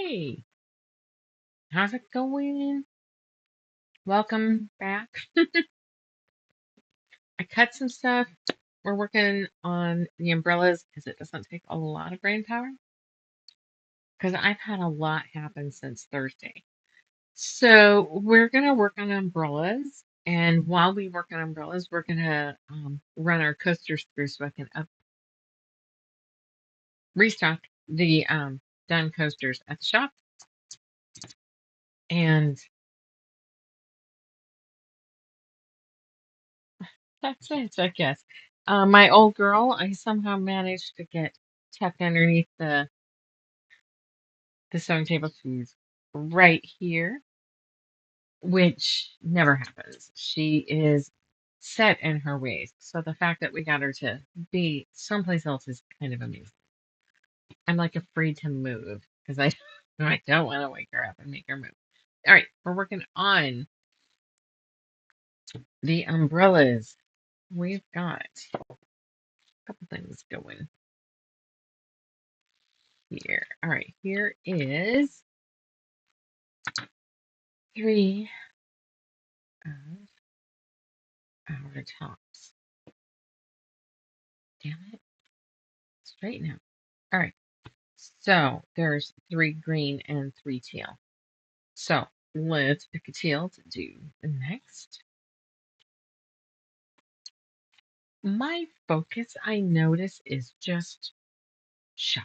Hey, how's it going? Welcome back. I cut some stuff. We're working on the umbrellas because it doesn't take a lot of brain power. Because I've had a lot happen since Thursday. So we're gonna work on umbrellas, and while we work on umbrellas, we're gonna run our coasters through so I can restock the done coasters at the shop. And that's it, I guess. My old girl, I somehow managed to get tucked underneath the sewing table. She's right here, which never happens. She is set in her ways. So the fact that we got her to be someplace else is kind of amazing. I'm like afraid to move because I don't want to wake her up and make her move. All right, we're working on the umbrellas. We've got a couple things going here. All right, here is three of our tops. Damn it. Straighten out. All right. So there's three green and three teal. So let's pick a teal to do next. My focus, I notice, is just shut.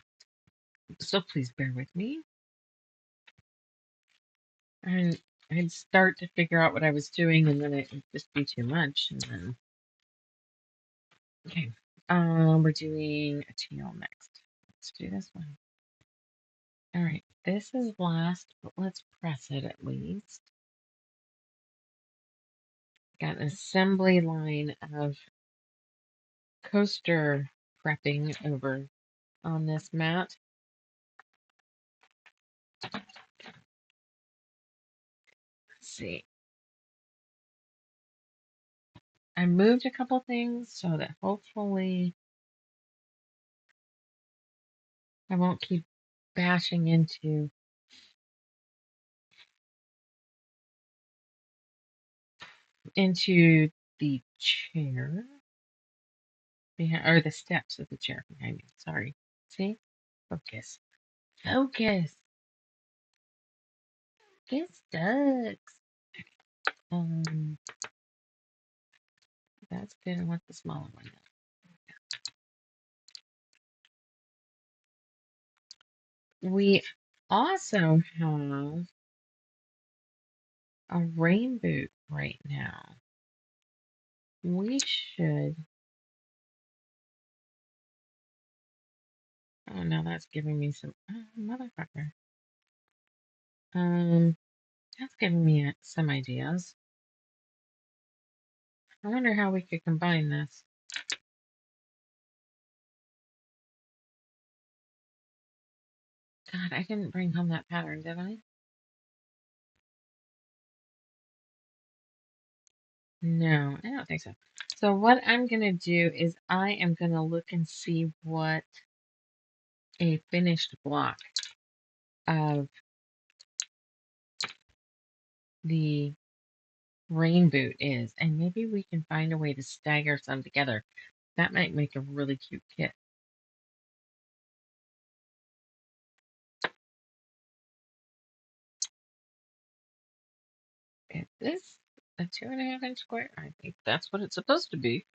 So please bear with me. And I'd start to figure out what I was doing, and then it would just be too much. And then, okay, we're doing a teal next. Let's do this one. All right, this is last, but let's press it at least. Got an assembly line of coaster prepping over on this mat. Let's see. I moved a couple things so that hopefully I won't keep bashing into the chair behind, or the steps of the chair behind me. Sorry. See? Focus. Focus. Get stuck. That's good. I want the smaller one. We also have a rain boot right now. We should. Oh, now that's giving me some. Oh, motherfucker. That's giving me some ideas. I wonder how we could combine this. God, I didn't bring home that pattern, did I? No, I don't think so. So what I'm going to do is I am going to look and see what a finished block of the rain boot is. And maybe we can find a way to stagger some together. That might make a really cute kit. Is this a 2.5-inch square? I think that's what it's supposed to be.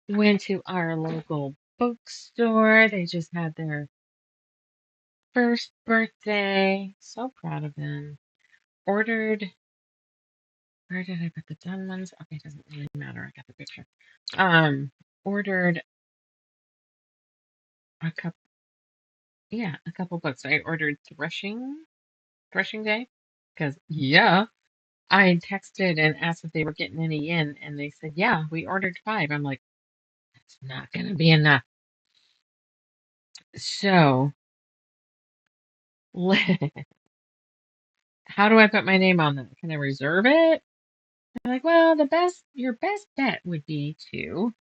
Went to our local bookstore. They just had their first birthday. So proud of them. Ordered. Where did I put the done ones? Okay, it doesn't really matter. I got the picture. Ordered a couple. Yeah, a couple books. I ordered Threshing Day, because yeah, I texted and asked if they were getting any in, and they said yeah. We ordered 5. I'm like, that's not gonna be enough. So, how do I put my name on that? Can I reserve it? I'm like, well, your best bet would be to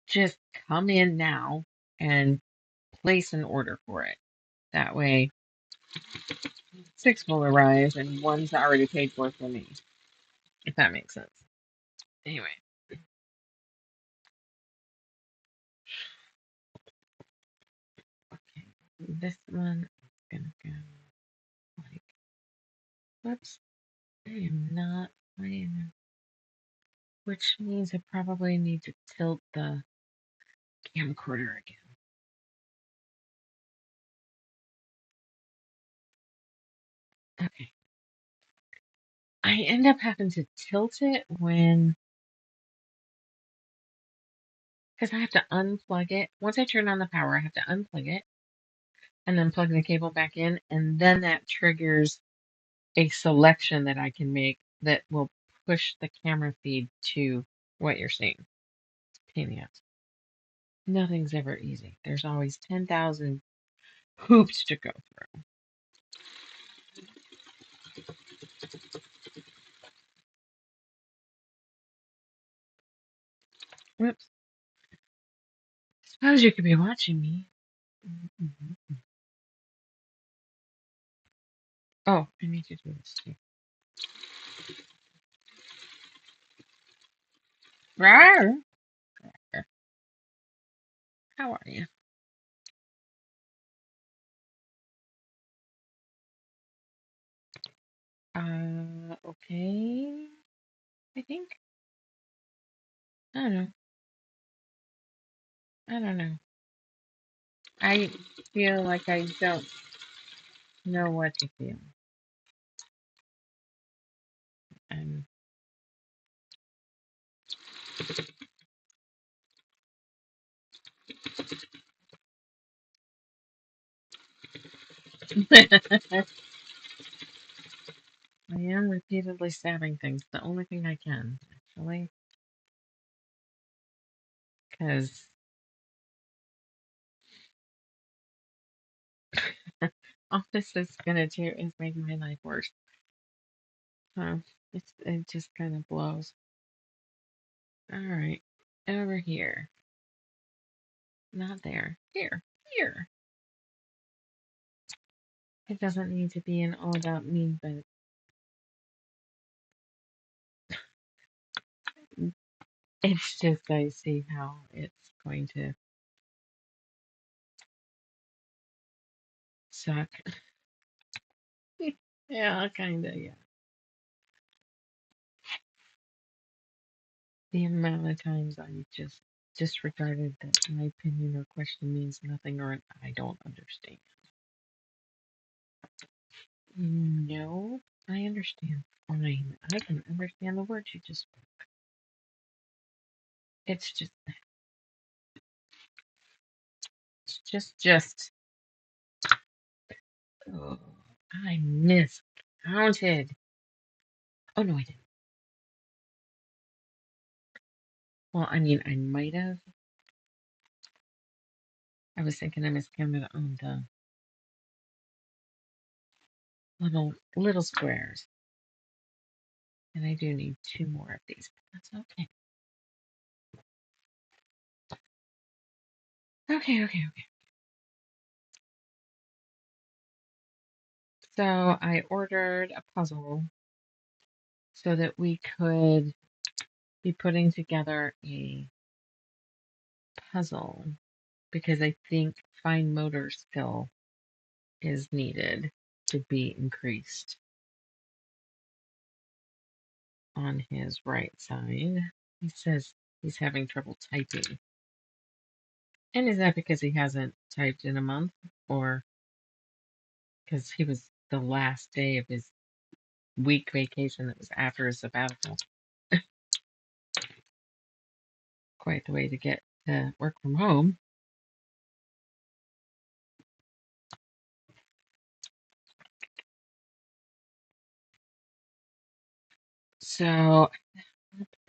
just come in now and place an order for it. That way, 6 will arrive and one's already paid for me, if that makes sense. Anyway, okay, this one is gonna go like, whoops, I am not playing, which means I probably need to tilt the camcorder again. Okay. I end up having to tilt it because I have to unplug it. Once I turn on the power, I have to unplug it and then plug the cable back in, and then that triggers a selection that I can make that will push the camera feed to what you're seeing. Pain in the ass. Nothing's ever easy. There's always 10,000 hoops to go through. Whoops. Suppose you could be watching me. Mm-hmm. Oh, I need to do this too. Rawr. How are you? Okay. I think. I don't know. I don't know. I feel like I don't know what to feel. I'm I am repeatedly stabbing things. The only thing I can, actually, because all this is gonna do is make my life worse. So it just kind of blows. All right, over here, not there. Here, here. It doesn't need to be an all about me, but it's just I see how it's going to suck. Yeah, kinda, yeah. The amount of times I just disregarded that my opinion or question means nothing or I don't understand. No, I understand fine. I can understand the words you just spoke. It's just. Oh, I miscounted. Oh no, I didn't. Well, I mean, I might have. I was thinking I miscounted on the little squares, and I do need 2 more of these. But that's okay. Okay. So I ordered a puzzle so that we could be putting together a puzzle because I think fine motor skill is needed to be increased on his right side. He says he's having trouble typing. And is that because he hasn't typed in a month or because he was the last day of his week vacation that was after his sabbatical? Quite the way to get to work from home. So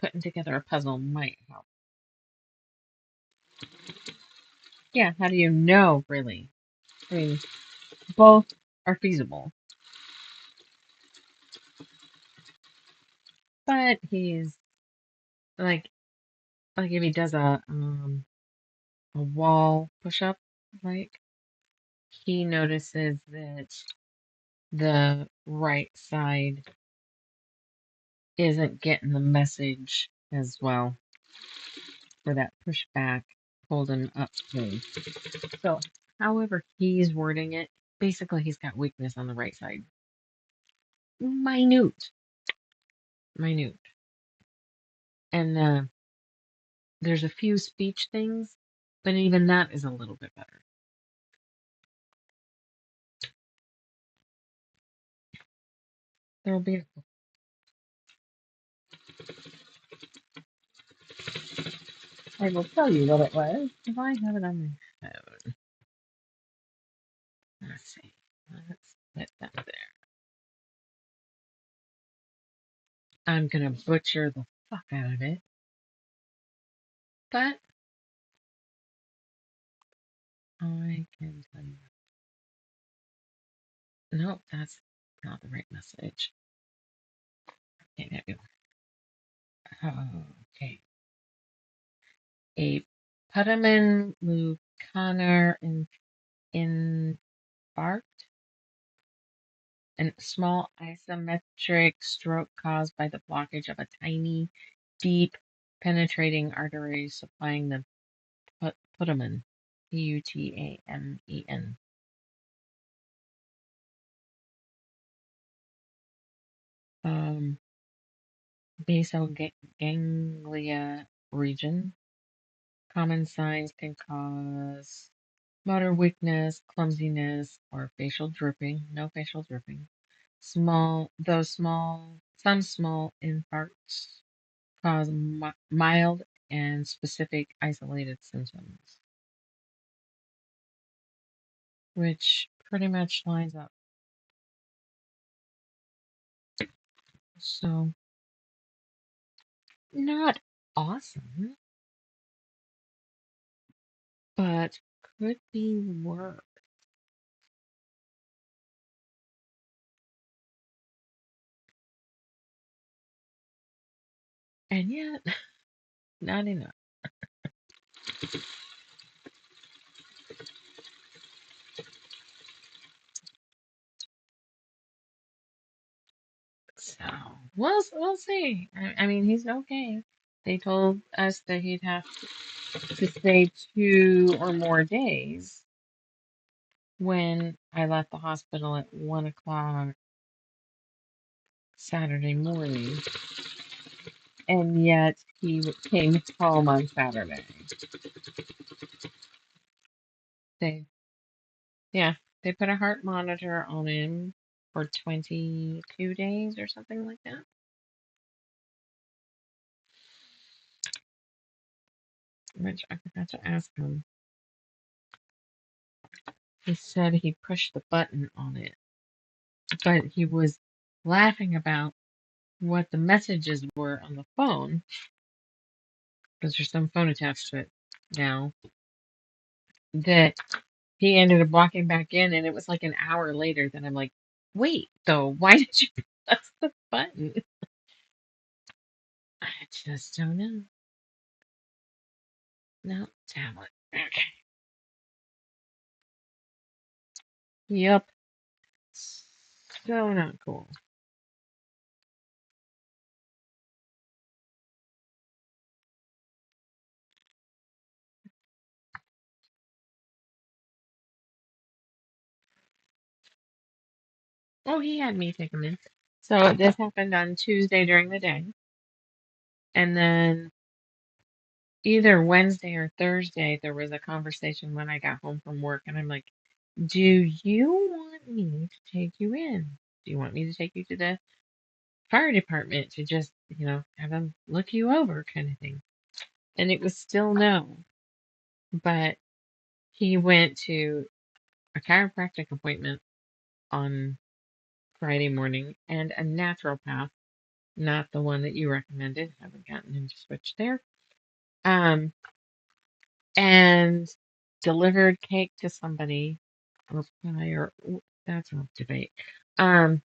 putting together a puzzle might help. Yeah, how do you know, really? I mean, both are feasible. but he's like if he does a wall push up, like he notices that the right side isn't getting the message as well for that pushback holding up thing. So, however he's wording it, basically he's got weakness on the right side. Minute, minute. And there's a few speech things, but even that is a little bit better. There'll be. I will tell you what it was if I have it on my phone. Let's see. Let's put that there. I'm gonna butcher the fuck out of it, but I can tell you. Nope, that's not the right message. Okay, there we go. Okay. A Putamen Lucanar infarct, a small isometric stroke caused by the blockage of a tiny, deep, penetrating artery supplying the putamen. Putamen. Um, Basal ganglia region. Common signs can cause motor weakness, clumsiness, or facial drooping. No facial drooping. Some small infarcts cause mild and specific isolated symptoms, which pretty much lines up. So, not awesome, but could be worse. And yet, not enough. So, we'll see. I mean, he's okay. They told us that he'd have to stay 2 or more days when I left the hospital at 1 o'clock Saturday morning, and yet he came home on Saturday. They, yeah, they put a heart monitor on him for 22 days or something like that. Which I forgot to ask him. He said he pushed the button on it, but he was laughing about what the messages were on the phone because there's some phone attached to it now that he ended up walking back in, and it was like an hour later that I'm like, wait, though, why did you press the button? I just don't know. No, tablet. Okay. Yep. So not cool. Oh, he had me take him in. So this happened on Tuesday during the day. And then either Wednesday or Thursday, there was a conversation when I got home from work. And I'm like, do you want me to take you in? Do you want me to take you to the fire department to just, have them look you over kind of thing? And it was still no. But he went to a chiropractic appointment on Friday morning and a naturopath, not the one that you recommended. Haven't gotten him to switch there. And delivered cake to somebody or pie or that's a debate. Um,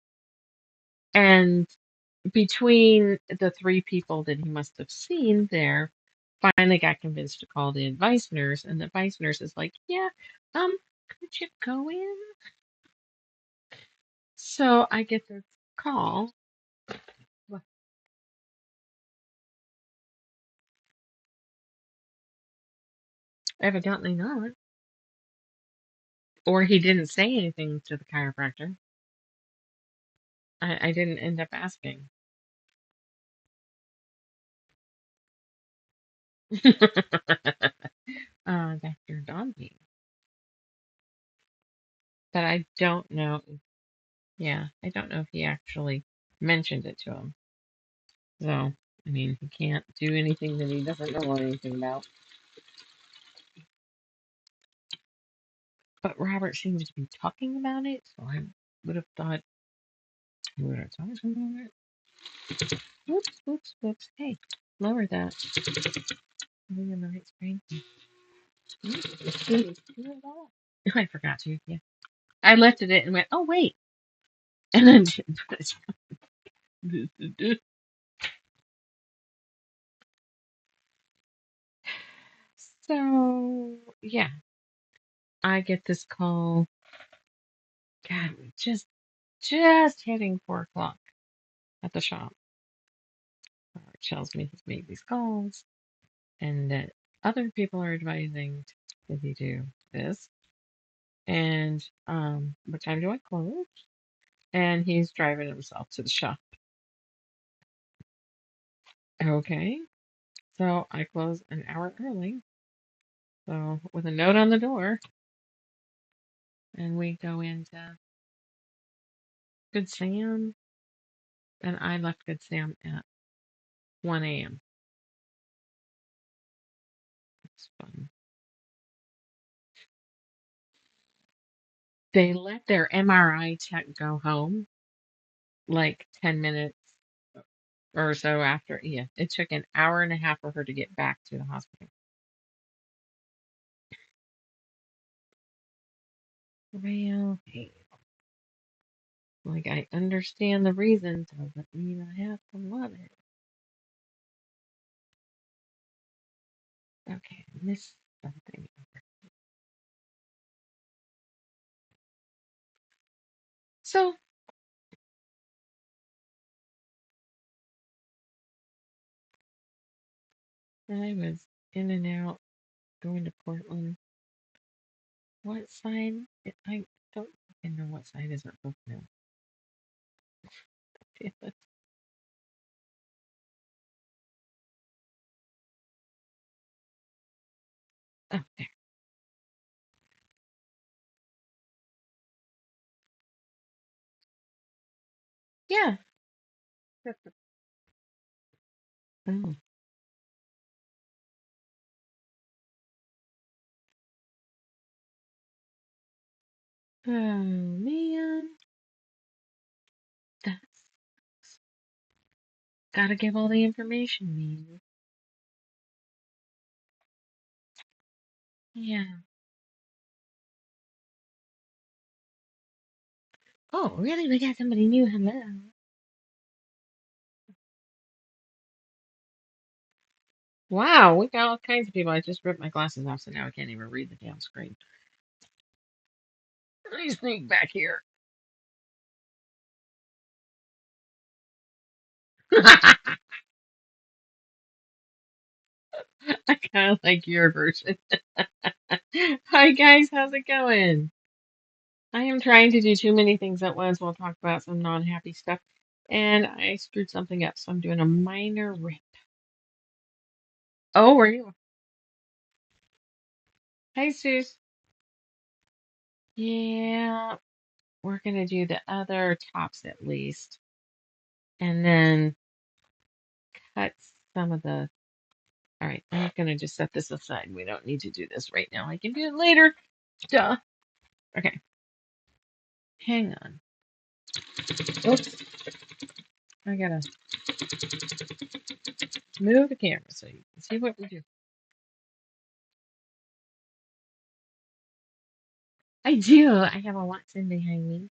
and between the three people that he must have seen there, finally got convinced to call the advice nurse, and the advice nurse is like, "Yeah, could you go in?" So I get this call. Well, evidently not, or he didn't say anything to the chiropractor. I didn't end up asking. Dr. Dombey, but I don't know. Yeah, I don't know if he actually mentioned it to him. So, I mean, he can't do anything that he doesn't know anything about. But Robert seems to be talking about it, so I would have thought he would have talked about it. Whoops, whoops, whoops. Hey, lower that. Are we on the right screen? I forgot to. Yeah. I lifted it and went, oh, wait. And then didn't put it. So, yeah, I get this call. God, just hitting 4 o'clock at the shop. It tells me he's made these calls and that other people are advising that he do this. And what time do I close? And he's driving himself to the shop. Okay, so I close an hour early. So with a note on the door, and we go into Good Sam, and I left Good Sam at 1 a.m. It's fun. They let their MRI tech go home like 10 minutes or so after. Yeah, it took an hour and a half for her to get back to the hospital. Well, hey, like I understand the reason, doesn't mean I have to love it. Okay, I missed something. So I was in and out going to Portland. What side? I don't even know what side is it booked now. Damn it. Oh, there. Yeah. Oh, oh man. That's gotta give all the information, man. Yeah. Oh, really? We got somebody new. Hello. Wow, we got all kinds of people. I just ripped my glasses off, so now I can't even read the damn screen. Let me sneak back here. I kind of like your version. Hi, guys. How's it going? I am trying to do too many things at once. We'll talk about some non-happy stuff. And I screwed something up, so I'm doing a minor rip. Oh, were you? Hey, Sus. Yeah, we're gonna do the other tops at least. And then cut some of the. All right, I'm gonna just set this aside. We don't need to do this right now. I can do it later. Duh. Okay, hang on. Oops, I gotta move the camera so you can see what we do. I do. I have a Watson behind me.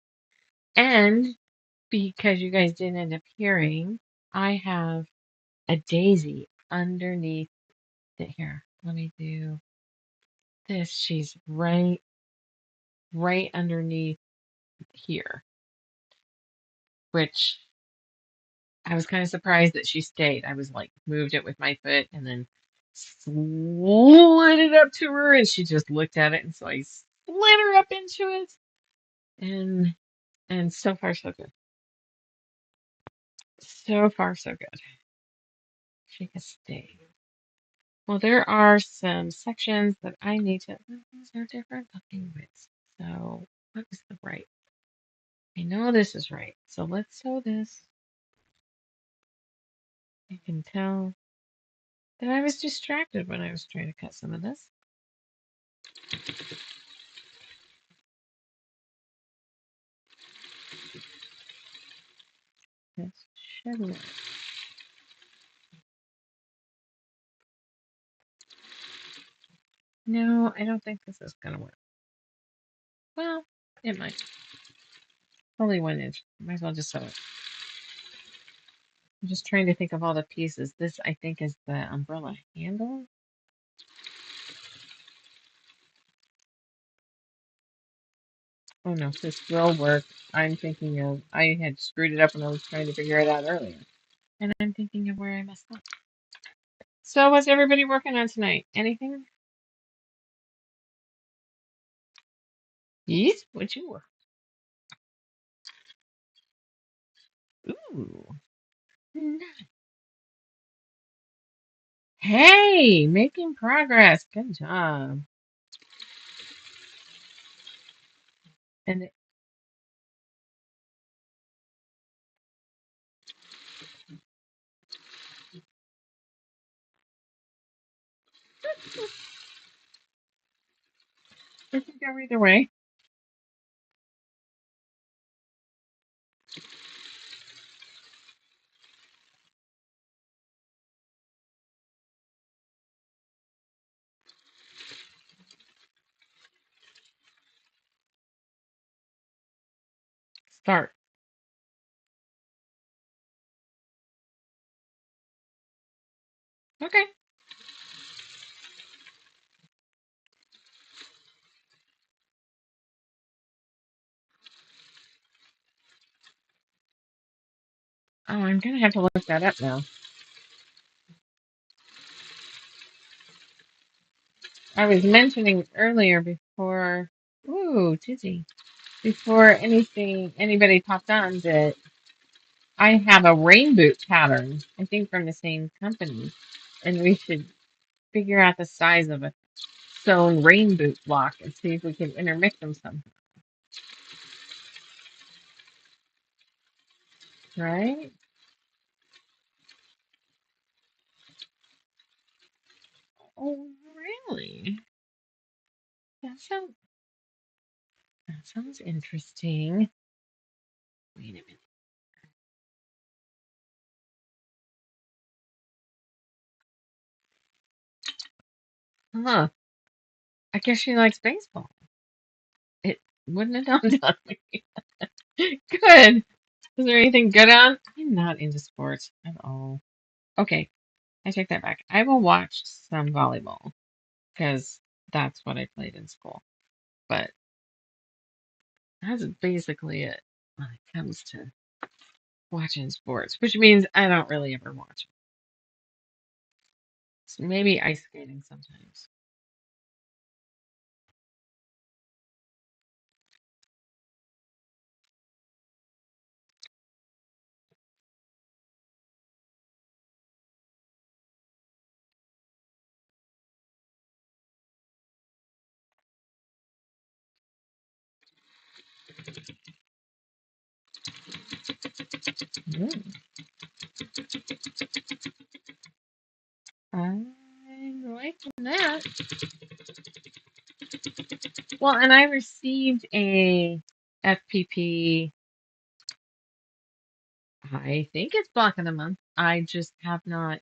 And because you guys didn't end up hearing, I have a daisy underneath the here. Let me do this. She's right underneath here, which I was kind of surprised that she stayed. I was like moved it with my foot and then slid it up to her and she just looked at it and so I slid her up into it and so far so good. So far so good. She has stayed. Well, there are some sections that I need to. These are different looking widths. So, what is the right? I know this is right. So let's sew this. You can tell that I was distracted when I was trying to cut some of this. This should work. No, I don't think this is going to work. Well, it might. Only 1 inch. Might as well just sew it. I'm just trying to think of all the pieces. This, I think, is the umbrella handle. Oh no, this will work. I'm thinking of, I had screwed it up when I was trying to figure it out earlier. And I'm thinking of where I messed up. So, what's everybody working on tonight? Anything? Yes? What you work? Ooh. Nice. Hey, making progress. Good job. And it can go either way. Start. Okay. Oh, I'm gonna have to look that up now. I was mentioning earlier before, ooh, dizzy, before anybody popped on that I have a rain boot pattern, I think from the same company, and we should figure out the size of a sewn rain boot block and see if we can intermix them somehow, right? Oh, really? That sounds that sounds interesting. Wait a minute. Huh. I guess she likes baseball. It wouldn't have dawned on me. Good. Is there anything good on? I'm not into sports at all. Okay, I take that back. I will watch some volleyball because that's what I played in school. But that's basically it when it comes to watching sports, which means I don't really ever watch it. So maybe ice skating sometimes. Mm, I'm liking that. Well, and I received a FPP. I think it's block of the month. I just have not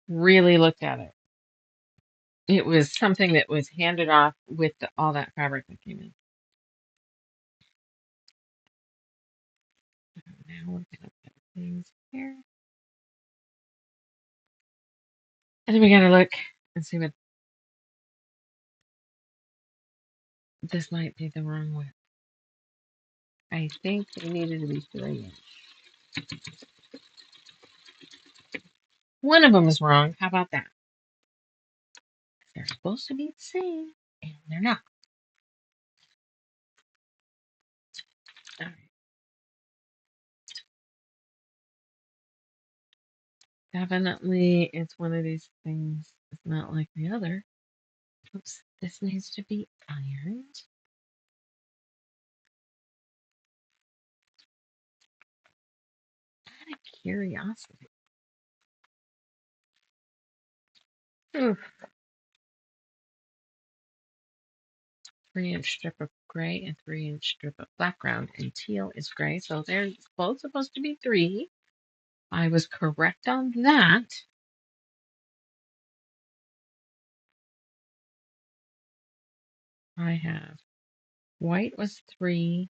really looked at it. It was something that was handed off with all that fabric that came in. Now we're gonna things here. And then we gotta look and see what this might be the wrong width. I think they needed to be 3 inch. One of them is wrong. How about that? They're supposed to be the same, and they're not. All right. Definitely, it's one of these things. It's not like the other. Oops, this needs to be ironed. Out of curiosity. Oof. 3 inch strip of gray and 3 inch strip of background, and teal is gray, so they're both supposed to be 3. I was correct on that. I have white was 3,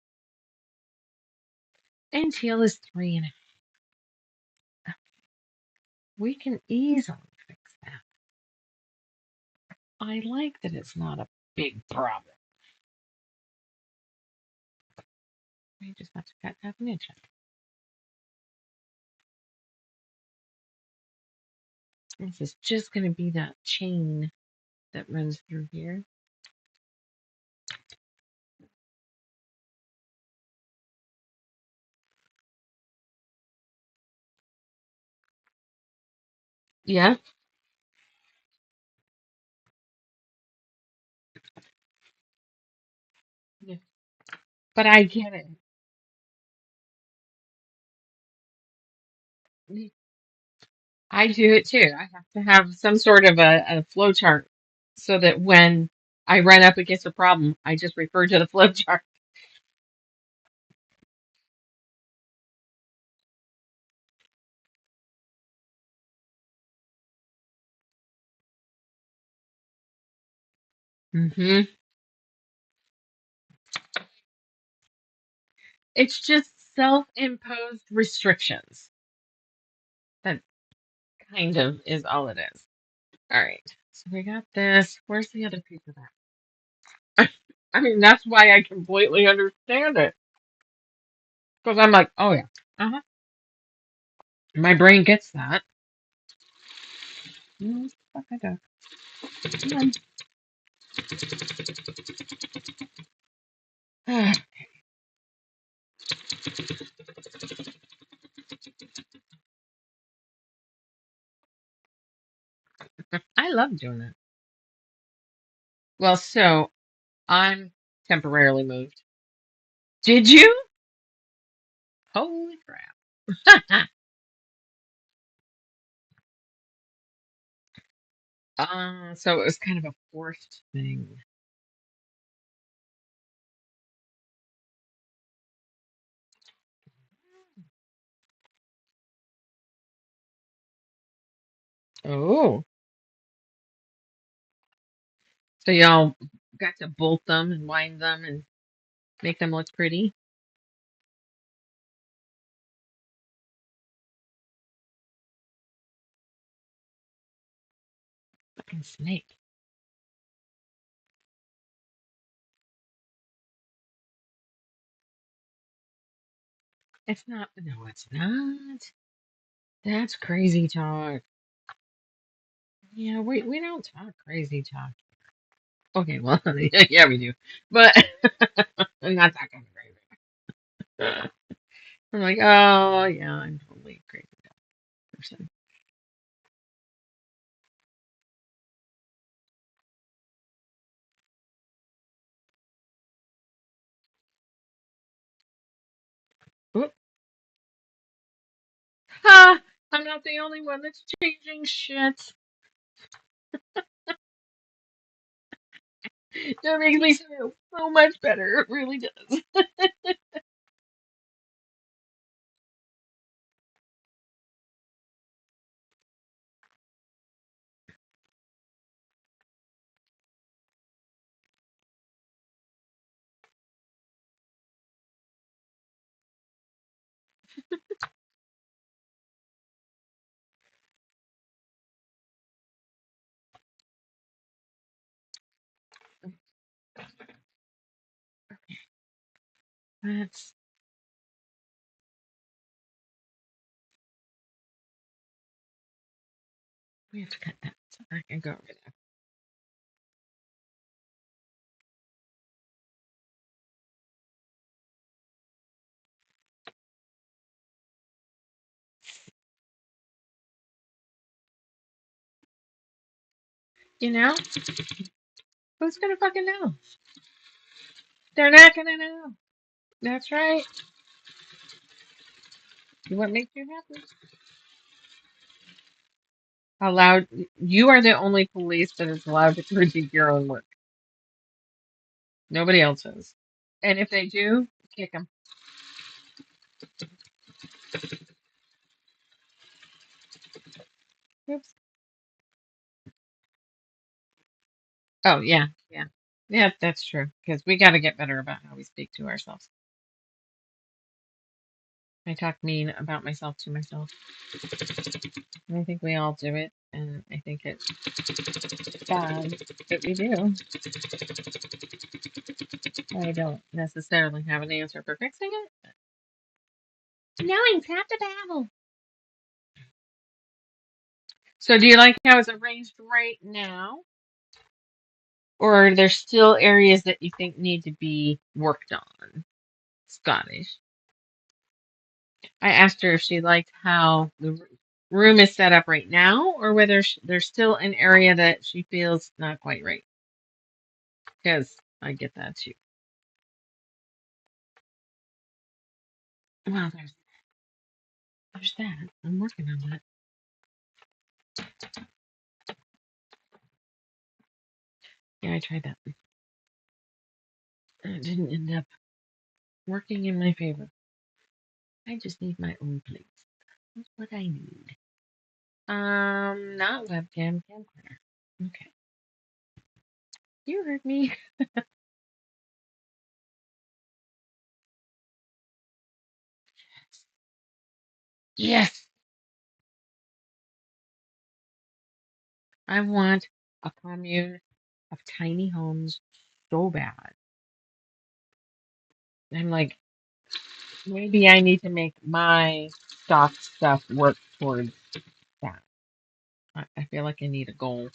and teal is 3.5. We can easily fix that. I like that it's not a big problem. We just have to cut 1/2 inch. This is just going to be that chain that runs through here. Yeah. Yeah. But I get it. I do it too. I have to have some sort of a flow chart so that when I run up against a problem, I just refer to the flow chart. Hmm. It's just self-imposed restrictions. That kind of is all it is. All right. So we got this. Where's the other piece of that? I mean, that's why I completely understand it. Because I'm like, oh yeah. Uh-huh. My brain gets that. Fuck I duck. Come on. I love doing that. Well, so I'm temporarily moved. Did you? Holy crap. So it was kind of a forced thing. Oh, so y'all got to bolt them and wind them and make them look pretty? Fucking snake. It's not. No, it's not. That's crazy talk. Yeah, we don't talk crazy talk. Okay, well, yeah, we do, but not that kind of crazy. I'm like, oh yeah, I'm totally a crazy person. Oop. Ha! I'm not the only one that's changing shit. That makes me feel so much better. It really does. Let's. We have to cut that so I can go over there. You know, who's gonna fucking know? They're not gonna know. That's right. What makes you happy? Allowed. You are the only police that is allowed to critique your own work. Nobody else is. And if they do, kick them. Oops. Oh yeah, yeah, yeah. That's true. Because we got to get better about how we speak to ourselves. I talk mean about myself to myself. And I think we all do it, and I think it's bad that we do. I don't necessarily have an answer for fixing it. Knowing's half the battle. So, do you like how it's arranged right now? Or are there still areas that you think need to be worked on? Scottish. I asked her if she liked how the room is set up right now, or whether there's still an area that she feels not quite right. Because I get that too. Well, there's that. I'm working on that. Yeah, I tried that. It didn't end up working in my favor. I just need my own place. That's what I need. Not webcam, camcorder. Okay. You heard me. Yes. I want a commune of tiny homes so bad. I'm like, maybe I need to make my stock stuff work towards that. I feel like I need a goal.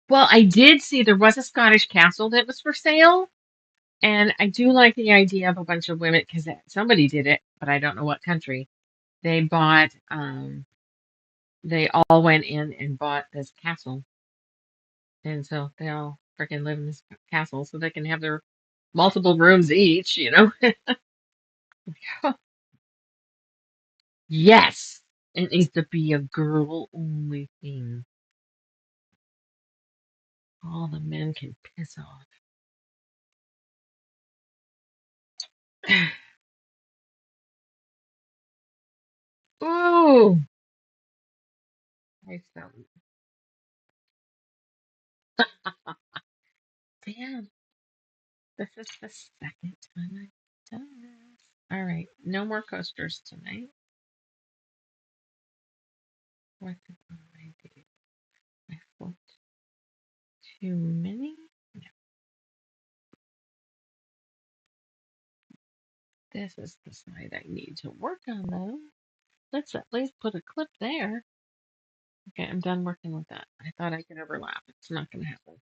Well, I did see there was a Scottish castle that was for sale, and I do like the idea of a bunch of women because somebody did it, but I don't know what country. They bought, they all went in and bought this castle, and so they all freaking live in this castle, so they can have their multiple rooms each, you know? Yes, it needs to be a girl only thing. All the men can piss off. Ooh, I felt. Damn, this is the second time I've done this. All right, no more coasters tonight. What did I do? I flipped too many. No, this is the side I need to work on though. Let's at least put a clip there. Okay, I'm done working with that. I thought I could overlap. It's not going to happen.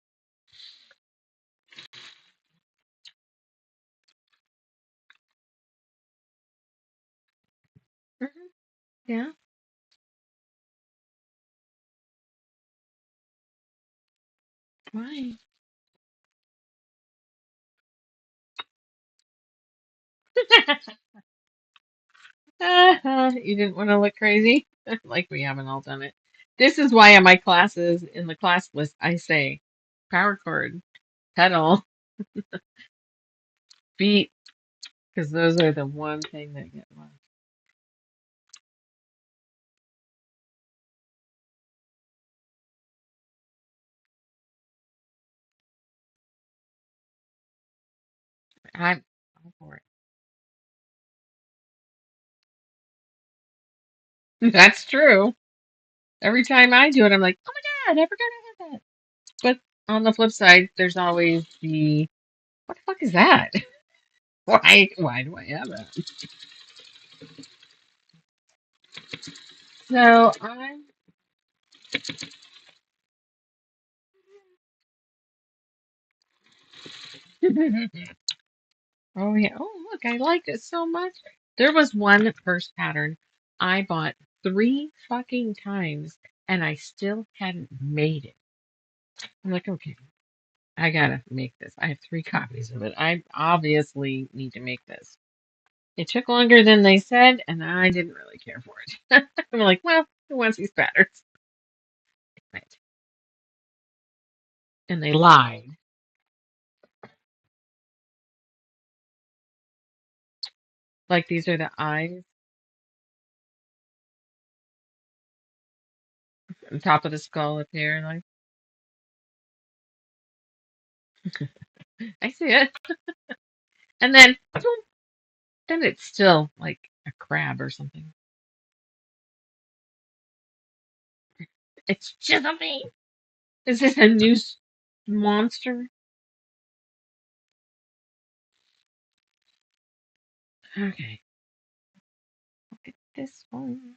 Hmm. Yeah. Why? You didn't want to look crazy? Like we haven't all done it. This is why in my classes, in the class list, I say power chord, pedal, beat, because those are the one thing that get lost. I'm all for it. That's true. Every time I do it, I'm like, oh my God, I forgot I had that. But on the flip side, there's always the, what the fuck is that? Why do I have that? So I'm, oh yeah, oh look, I like it so much. There was one purse pattern I bought three fucking times and I still hadn't made it. I'm like, okay, I gotta make this. I have three copies of it. I obviously need to make this. It took longer than they said, and I didn't really care for it. I'm like, well, who wants these patterns? Right. And they lied. Like these are the eyes on top of the skull up here. Like, I see it. And then, boom, then it's still like a crab or something. It's chiselling. Is this a new monster? Okay, look at this one.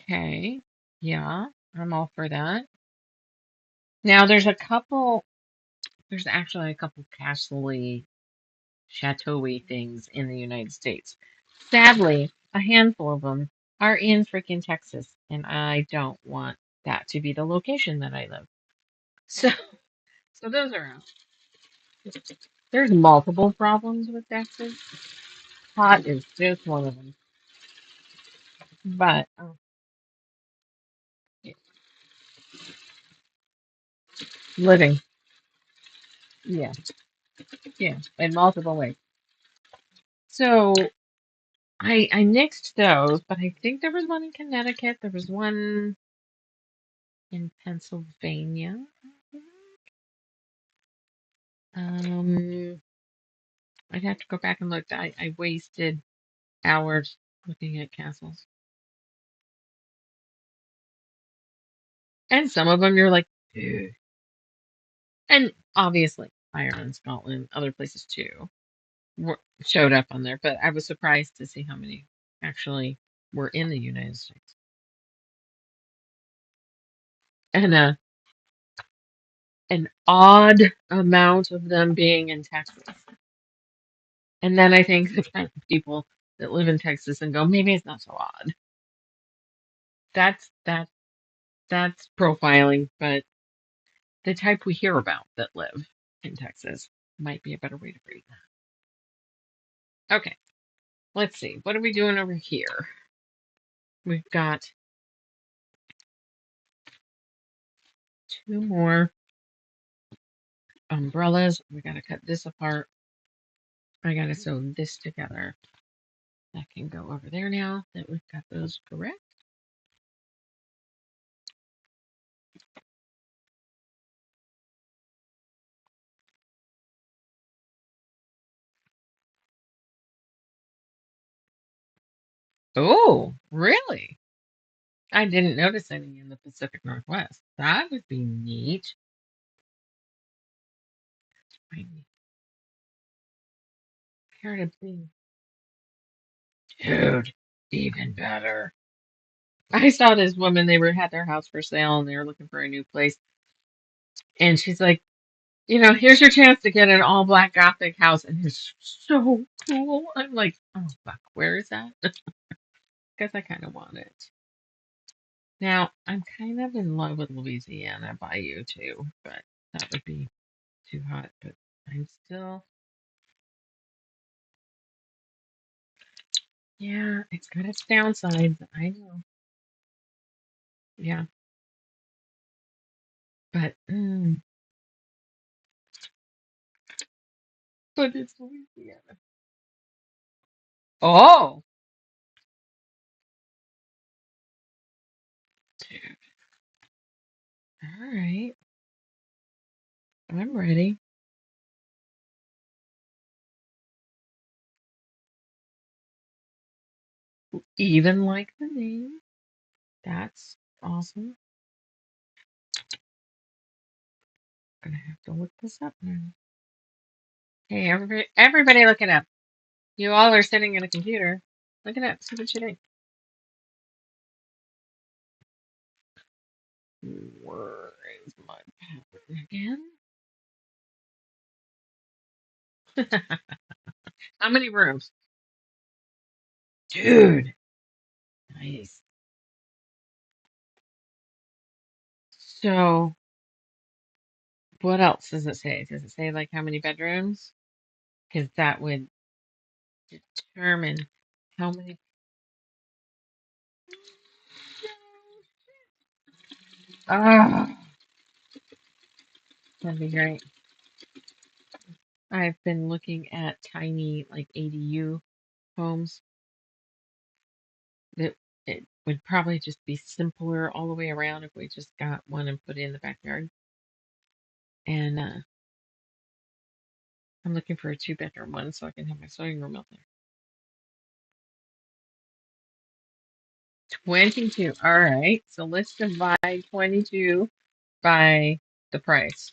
Okay, yeah, I'm all for that. Now, there's actually a couple castle chateau-y things in the United States. Sadly, a handful of them are in freaking Texas, and I don't want that to be the location that I live. So, so those are out. There's multiple problems with Texas. Hot is just one of them. But yeah, living, yeah, yeah, in multiple ways. So I nixed those, but I think there was one in Connecticut. There was one in Pennsylvania. Um, I'd have to go back and look. I wasted hours looking at castles. And some of them you're like, "Ugh." And obviously Ireland, Scotland, other places too showed up on there. But I was surprised to see how many actually were in the United States. And an odd amount of them being in Texas. And then I think the kind of people that live in Texas and go, maybe it's not so odd. That's that that's profiling, but the type we hear about that live in Texas might be a better way to phrase that. Okay, let's see. What are we doing over here? We've got two more umbrellas. We gotta cut this apart. I gotta sew this together. That can go over there now that we've got those correct. Oh, really? I didn't notice any in the Pacific Northwest. That would be neat. I heard a big dude, even better. I saw this woman, they were had their house for sale and they were looking for a new place. And she's like, here's your chance to get an all black gothic house. And it's so cool. I'm like, oh fuck, where is that? Because I kind of want it. Now, I'm kind of in love with Louisiana Bayou too, but that would be too hot. But I'm still, yeah, it's got its downsides. I know. Yeah, but, but it's Louisiana. Oh, dude. All right. I'm ready. Even like the name. That's awesome. Gonna have to look this up now. Hey, everybody look it up. You all are sitting at a computer. Look it up. See what you think. Where is my pattern again? How many rooms? Dude. Nice. So, what else does it say? Does it say like how many bedrooms? Because that would determine how many. Ah, that'd be great. I've been looking at tiny like ADU homes that it would probably just be simpler all the way around if we just got one and put it in the backyard. And I'm looking for a two-bedroom one so I can have my sewing room out there. 22. All right. So let's divide 22 by the price.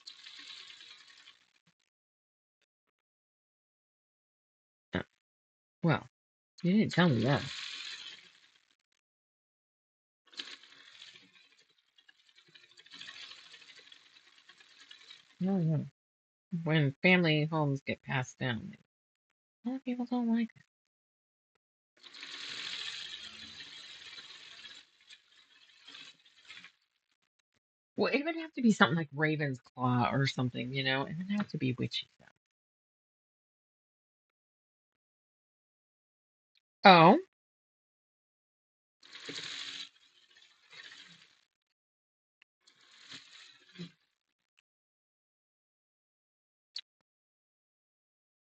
Uh, Well, you didn't tell me that. No, no. When family homes get passed down, a lot of people don't like it. Well, it would have to be something like Raven's Claw or something, It would have to be witchy stuff. Oh,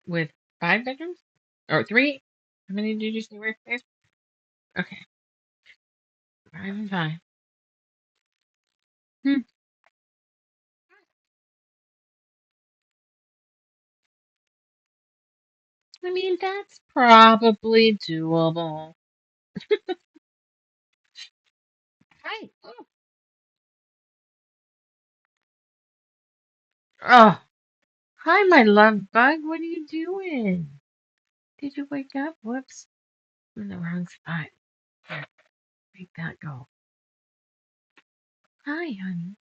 with 5 bedrooms? Or three? How many did you say were there? Okay, 5 and 5. Hmm. I mean, that's probably doable. Hi. Oh, hi, my love bug. What are you doing? Did you wake up? Whoops. I'm in the wrong spot. Here, make that go. Hi, honey.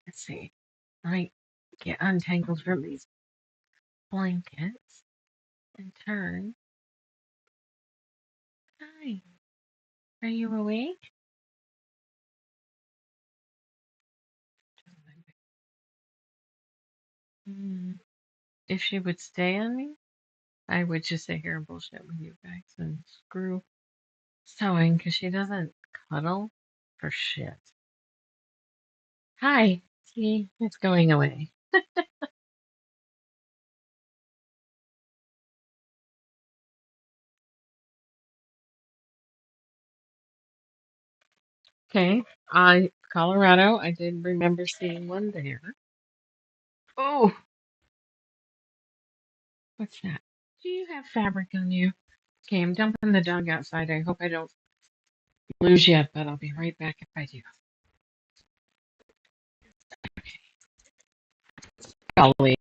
Let's see. I get untangled from these blankets and turn. Hi. Are you awake? Hmm. If she would stay on me, I would just sit here and bullshit with you guys and screw sewing because she doesn't cuddle for shit. Hi. See, it's going away. Okay. Colorado, I did remember seeing one there. Oh, what's that? Do you have fabric on you? Okay, I'm dumping the dog outside. I hope I don't lose you, but I'll be right back if I do. Golly.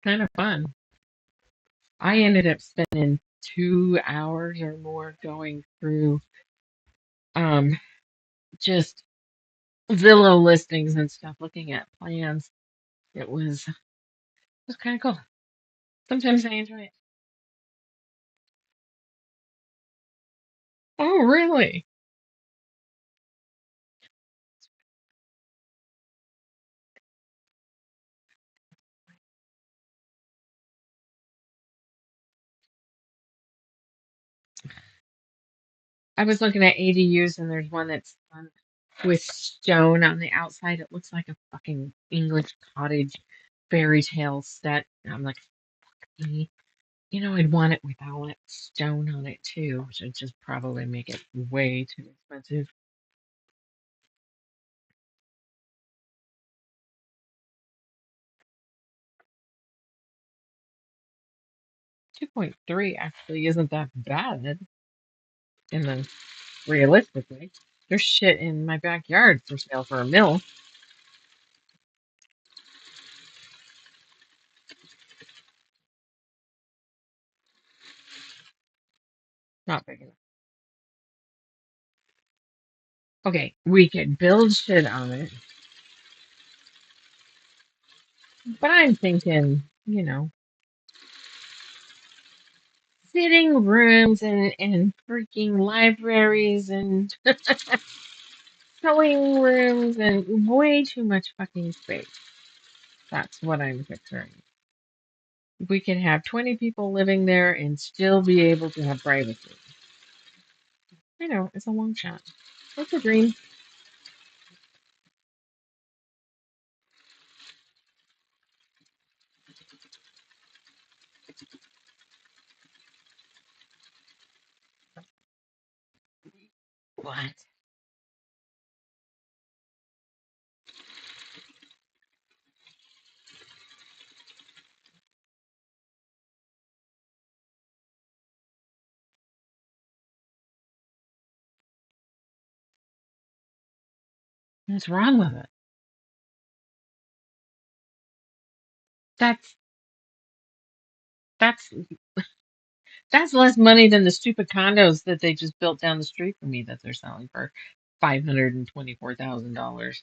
Kind of fun. I ended up spending 2 hours or more going through um just Zillow listings and stuff, looking at plans. It was kind of cool. Sometimes I enjoy it. Oh, really? I was looking at ADUs, and there's one that's with stone on the outside. It looks like a fucking English cottage fairy tale set. And I'm like, "Eh, I'd want it without stone on it too, which would just probably make it way too expensive. 2.3 actually isn't that bad in the realistically. There's shit in my backyard for sale for a mill. Not big enough. Okay, we could build shit on it, but I'm thinking, sitting rooms and freaking libraries and sewing rooms and way too much fucking space. That's what I'm picturing. We could have 20 people living there and still be able to have privacy. I know, it's a long shot. It's a dream. What? What's wrong with it? That's that's that's less money than the stupid condos that they just built down the street from me that they're selling for $524,000.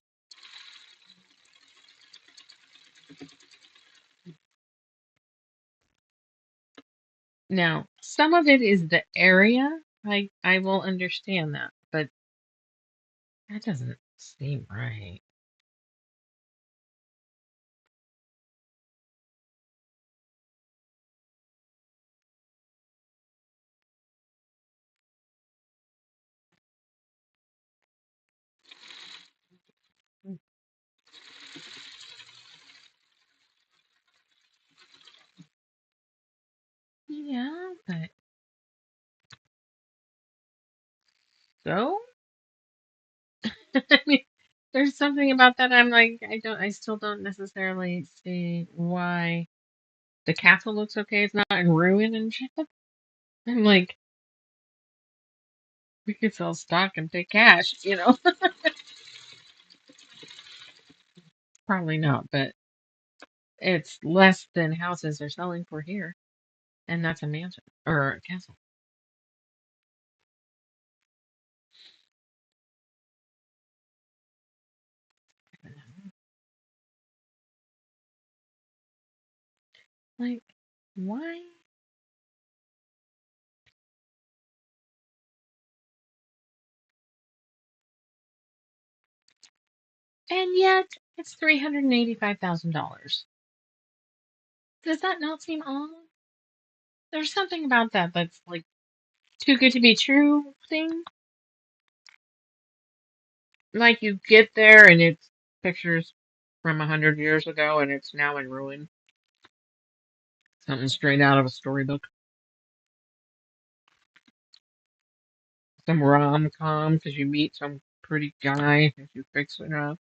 Now, some of it is the area. I will understand that, but that doesn't seem right. Yeah, but so I mean, there's something about that I'm like, I still don't necessarily see why the castle looks okay. It's not in ruin and shit. I'm like, we could sell stock and pay cash. Probably not, but it's less than houses are selling for here, and that's a mansion or a castle. Like, why? And yet, it's $385,000. Does that not seem odd? There's something about that that's like too good to be true thing. Like you get there and it's pictures from 100 years ago and it's now in ruin. Something straight out of a storybook. Some rom com because you meet some pretty guy and you fix it up.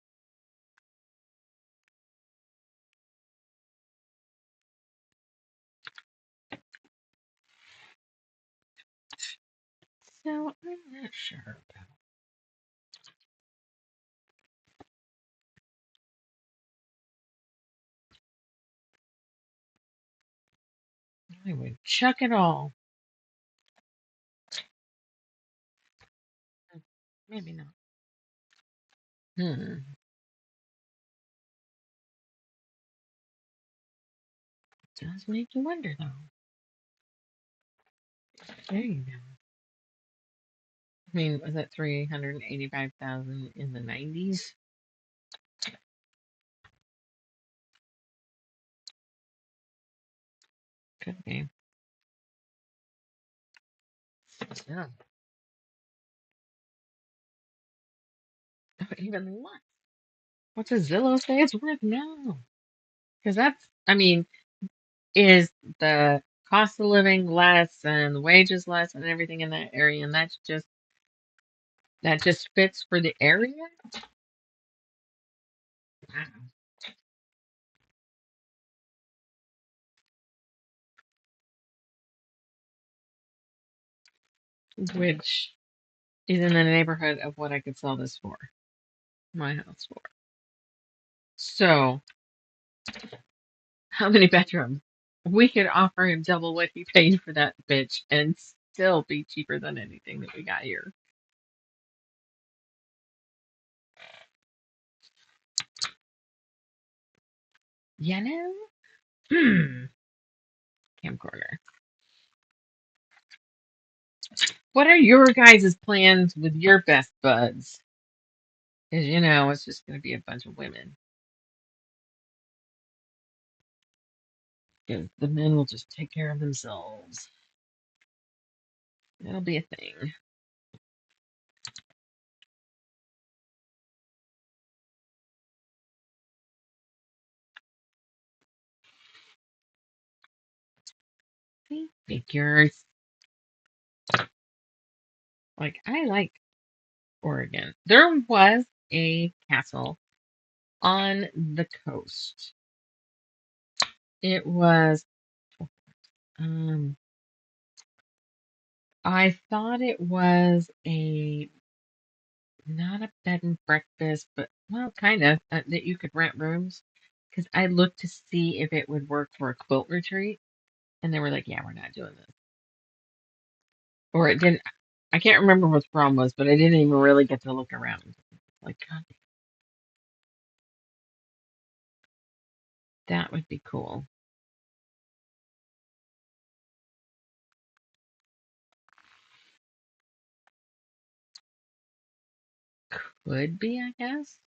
So I'm not sure about. I would chuck it all. Maybe not. Hmm. Does make you wonder though. There you go. I mean, was it 385,000 in the 90s? Could be. Yeah. Even less. What's a Zillow say it's worth now? Because that's, I mean, is the cost of living less and the wages less and everything in that area, and that just fits for the area? Wow. Which is in the neighborhood of what I could sell this for, my house for. So, how many bedrooms? We could offer him double what he paid for that bitch and still be cheaper than anything that we got here. You know? Hmm. Camcorder. What are your guys' plans with your best buds? Because, it's just going to be a bunch of women. Because the men will just take care of themselves. It'll be a thing. See? Figures. Like, I like Oregon. There was a castle on the coast. It was, um, I thought it was not a bed and breakfast, but, well, kind of, that you could rent rooms. Because I looked to see if it would work for a quilt retreat, and they were like, yeah, we're not doing this. Or it didn't, I can't remember what the problem was, but I didn't even really get to look around. Like, God, that would be cool. Could be, I guess.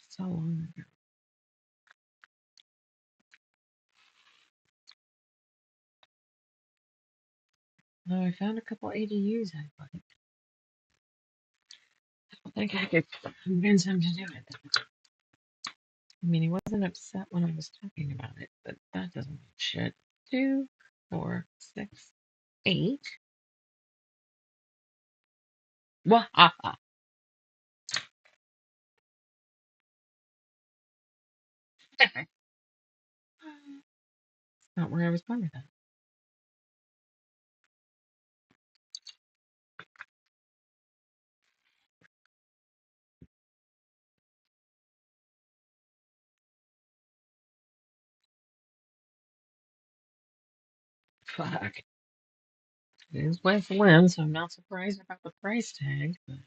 So long ago. Oh, I found a couple ADUs I like. I think I could convince him to do it. I mean, he wasn't upset when I was talking about it, but that doesn't mean shit. 2, 4, 6, 8. Wahaha. That's not where I was going with that. Fuck. It is West Lynn, so I'm not surprised about the price tag. But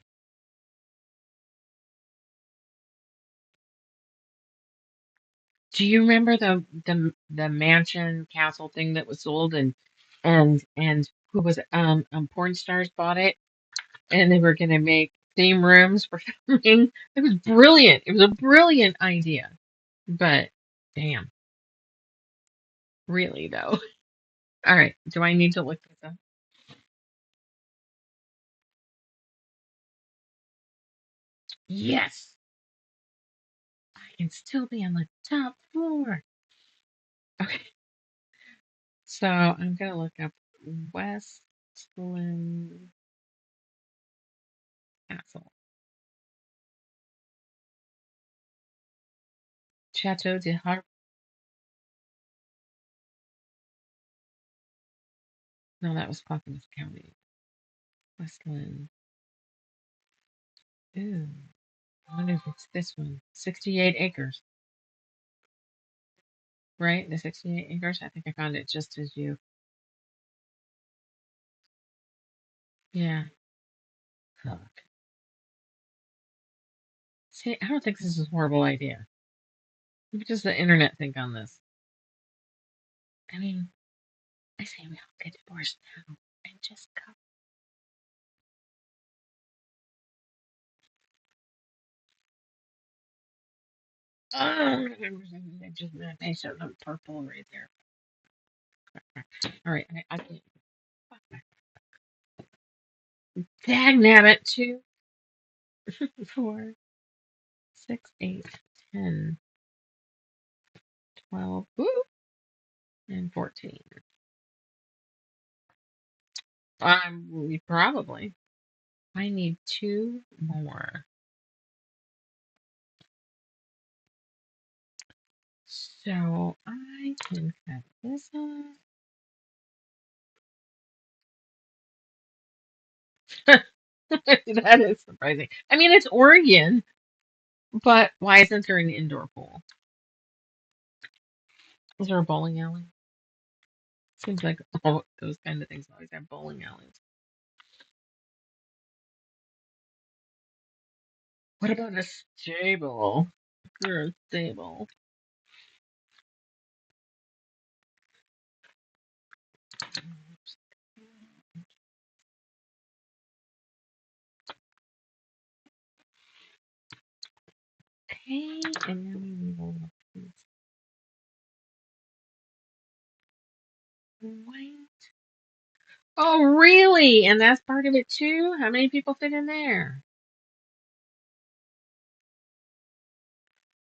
do you remember the mansion castle thing that was sold and who was it? Porn stars bought it and they were gonna make theme rooms for filming. It was brilliant. It was a brilliant idea. But damn, really though. All right, do I need to look this up? Yes, I can still be on the top floor. Okay, so I'm gonna look up Westland Castle, Chateau de Har. No, that was Clackamas County. Westland. Ooh, I wonder if it's this one. 68 acres, right? The 68 acres. I think I found it just as you. Yeah. Fuck. See, I don't think this is a horrible idea. What does the internet think on this? I mean, I say we all get divorced now and just go. Oh, they showed the purple right there. All right, I can't. Dag nabbit, too. 4, 6, 8, 10, 12, ooh, and 14. Probably. I need 2 more. So I can cut this off. That is surprising. I mean, it's Oregon, but why isn't there an indoor pool? Is there a bowling alley? Seems like all those kind of things always have bowling alleys. What about a stable? Or a stable. Okay, and now we roll up these white. Oh, really? And that's part of it too? How many people fit in there?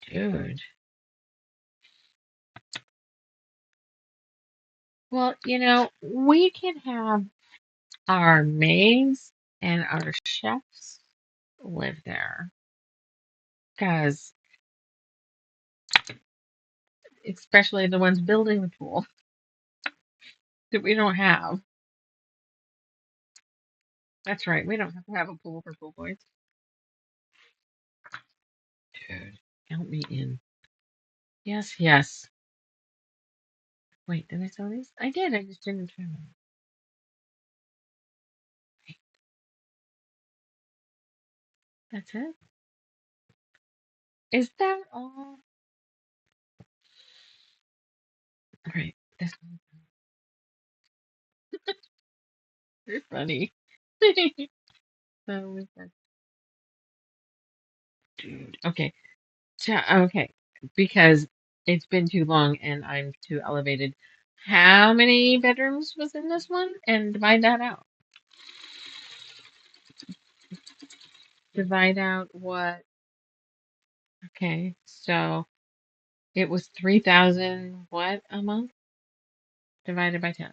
Dude. Well, we can have our maids and our chefs live there. Because, especially the ones building the pool that we don't have. That's right, we don't have to have a pool for pool boys. Dude, count me in. Yes, yes. Wait, did I sell these? I did, I just didn't trim them. Wait, that's it? Is that all? Alright, this one. You're funny. So we got- Dude. Okay. Okay. Because it's been too long and I'm too elevated. How many bedrooms was in this one? And divide that out. Divide out what? Okay. So it was 3,000 what a month? Divided by 10.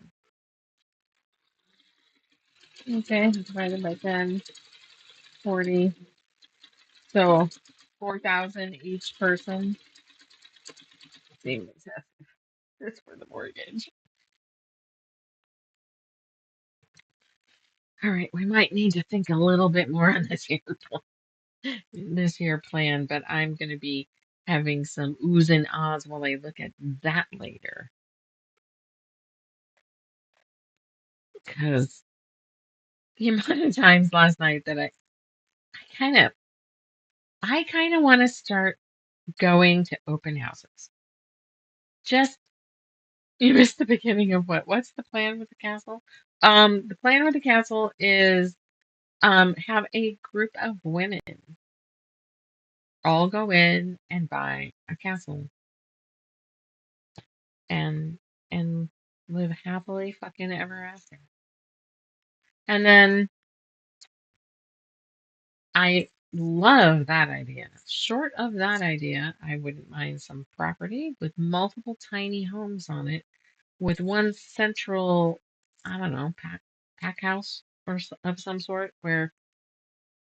Okay. Divided by 10. 40. So 4,000 each person. Seems excessive. That's for the mortgage. All right, we might need to think a little bit more on this year plan, but I'm going to be having some oohs and ahs while I look at that later. Because the amount of times last night that kind of, I kind of want to start going to open houses. Just you missed the beginning of what's the plan with the castle? The plan with the castle is have a group of women all go in and buy a castle and and live happily fucking ever after. And then I love that idea. Short of that idea, I wouldn't mind some property with multiple tiny homes on it, with one central, I don't know, pack house of some sort where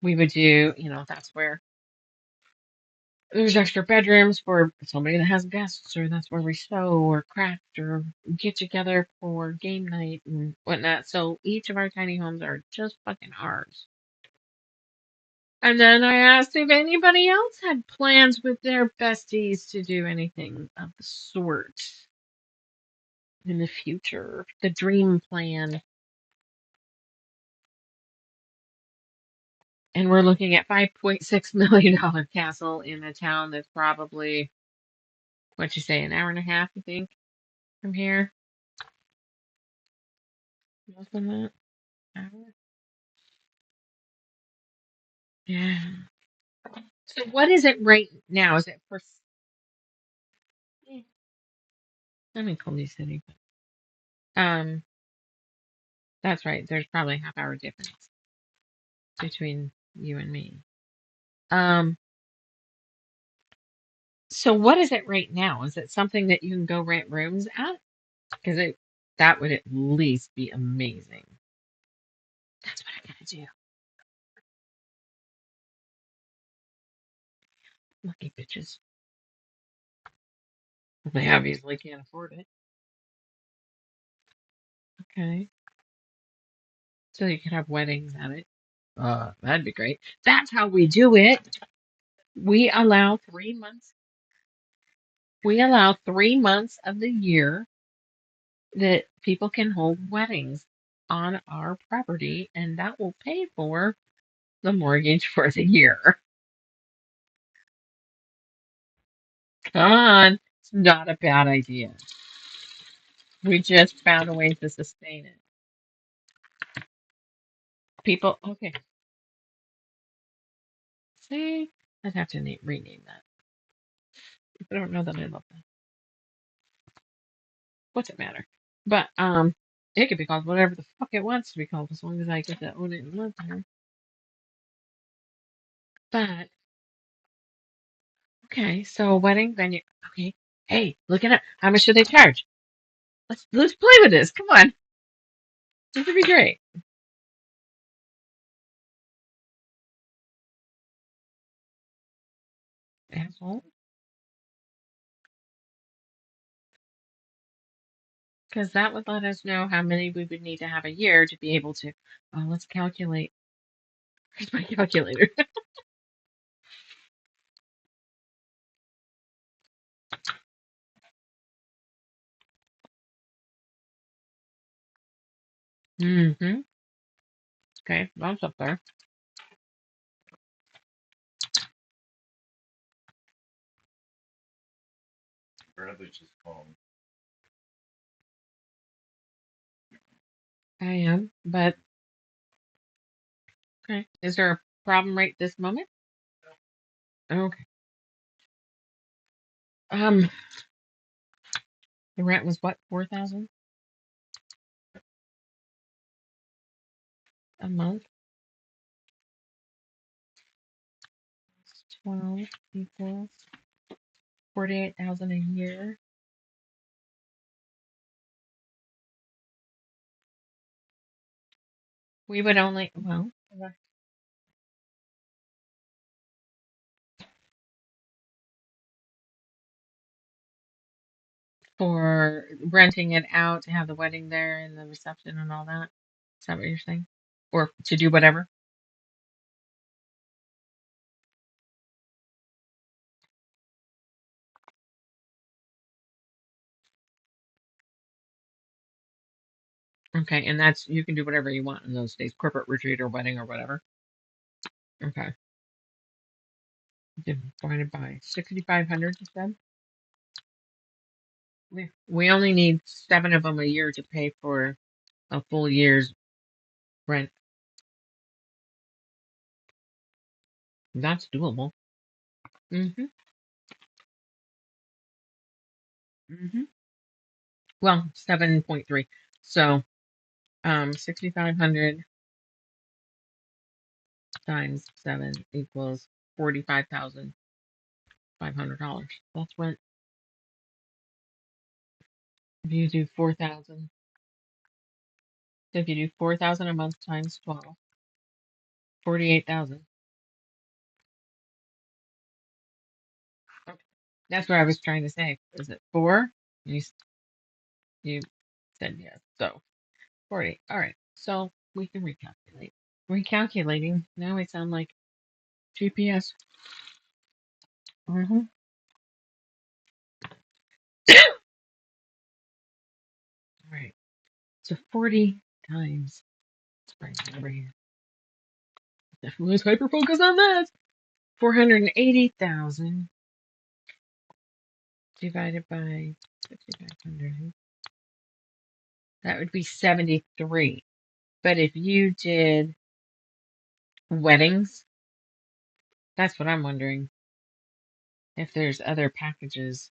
we would do, that's where there's extra bedrooms for somebody that has guests, or that's where we sew or craft or get together for game night and whatnot. So each of our tiny homes are just fucking ours. And then I asked if anybody else had plans with their besties to do anything of the sort in the future. The dream plan. And we're looking at $5.6 million castle in a town that's probably, what'd you say, an hour and a half, I think, from here? Less than that? Hour? Yeah. So what is it right now? Is it for? eh, I'm in Colby City. Um, that's right. There's probably a half hour difference between you and me. Um, so what is it right now? Is it something that you can go rent rooms at? Because that would at least be amazing. That's what I gotta do. Lucky bitches. They obviously can't afford it. Okay. So you could have weddings at it. That'd be great. That's how we do it. We allow 3 months. We allow 3 months of the year that people can hold weddings on our property, and that will pay for the mortgage for the year. Come on. It's not a bad idea. We just found a way to sustain it. People, okay. See, I'd have to rename that. I don't know that I love that. What's it matter? But it could be called whatever the fuck it wants to be called as long as I get to own it and live there. But okay, so a wedding venue. Okay, hey, look it up. How much do they charge? Let's play with this. Come on, this would be great. Asshole, because that would let us know how many we would need to have a year to be able to. Oh, let's calculate. Here's my calculator. Mm-hmm. Okay, that's up there. I am, but okay. Is there a problem right this moment? Okay. Um, the rent was what, 4,000 a month? 12 equals 48,000 a year. We would only, well, for renting it out to have the wedding there and the reception and all that. Is that what you're saying? Or to do whatever? Okay, and that's you can do whatever you want in those days, corporate retreat or wedding or whatever. Okay, divided by 6,500. You said we only need 7 of them a year to pay for a full year's rent. That's doable. Mm-hmm. Mm-hmm. Well, 7.3. So, 6,500 times 7 equals $45,500. That's rent. If you do 4,000, so if you do 4,000 a month times 12, 48,000. Okay. That's what I was trying to say. Is it four? You said yes. So 40. All right. So we can recalculate. Recalculating. Now I sound like GPS. Mm-hmm. All right. So 40 times. Let's bring it over here. Let's hyper focus on that. 480,000 divided by 6,500. That would be 73. But if you did weddings, that's what I'm wondering. If there's other packages,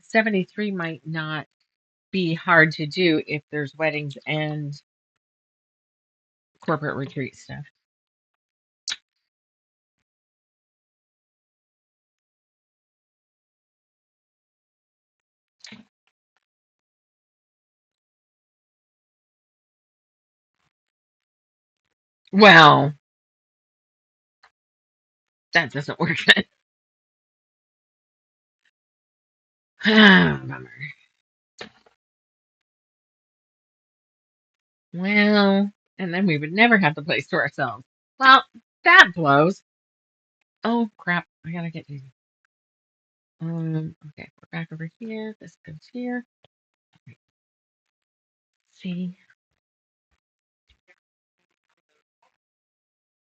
73 might not be hard to do if there's weddings and corporate retreat stuff. Well, that doesn't work then. Bummer. Well, and then we would never have the place to ourselves. Well, that blows. Oh crap! I gotta get Daisy. Okay, we're back over here. This goes here. Right, see,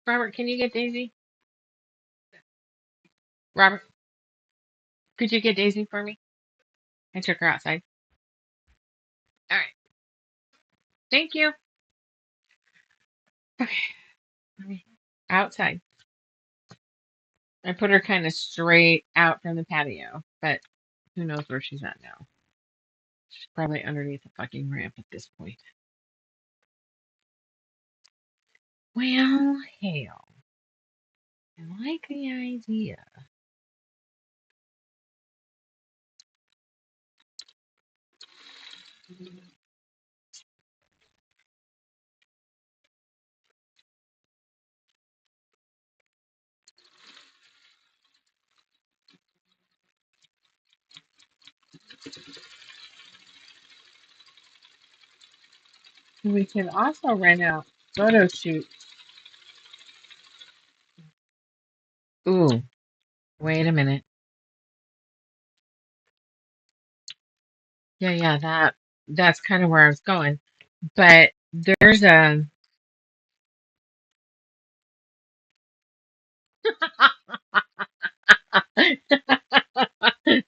Robert, can you get Daisy? Robert, could you get Daisy for me? I took her outside. All right, thank you. Okay, outside. I put her kind of straight out from the patio, but who knows where she's at now? She's probably underneath the fucking ramp at this point. Well, hell, I like the idea. We can also rent out photo shoot. Ooh, wait a minute. Yeah, that's kind of where I was going. But there's a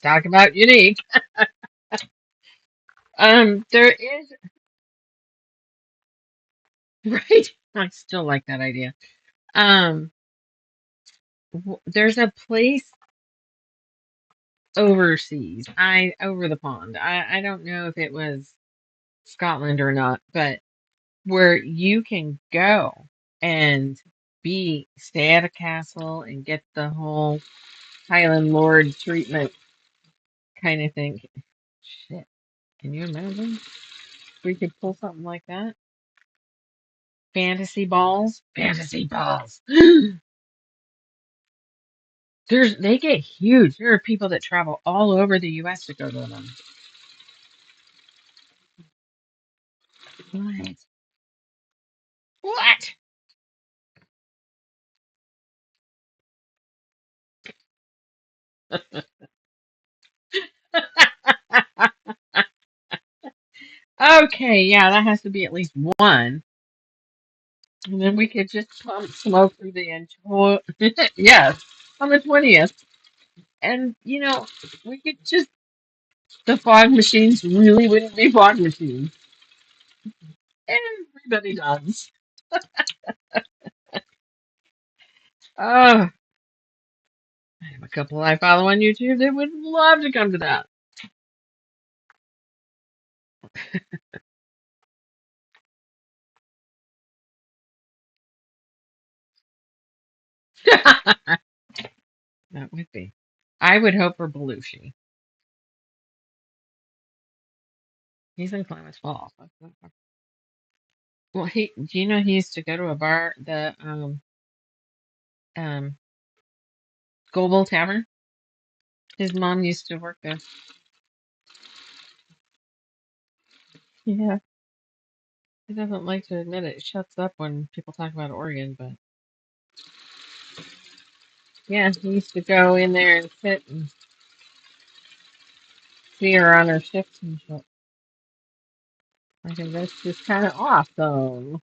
talk about unique. There is right. I still like that idea. Um, there's a place overseas. I over the pond. I don't know if it was Scotland or not, but where you can go and be stay at a castle and get the whole Highland Lord treatment kind of thing. Shit, can you imagine if we could pull something like that? Fantasy balls, fantasy balls. They get huge. There are people that travel all over the U.S. to go to them. What? What? Okay, yeah, that has to be at least one. And then we could just pump smoke through the entire. Yes, on the 20th. And, we could just. The fog machines really wouldn't be fog machines. Everybody does. Oh, I have a couple I follow on YouTube that would love to come to that. That would be. I would hope for Belushi. He's in Klamath Falls. Well, do you know he used to go to a bar, the um Goebel Tavern? His mom used to work there. Yeah, he doesn't like to admit it. It shuts up when people talk about Oregon, but yeah, he used to go in there and sit and see her on her shifts and shit. I think that's just kind of awesome.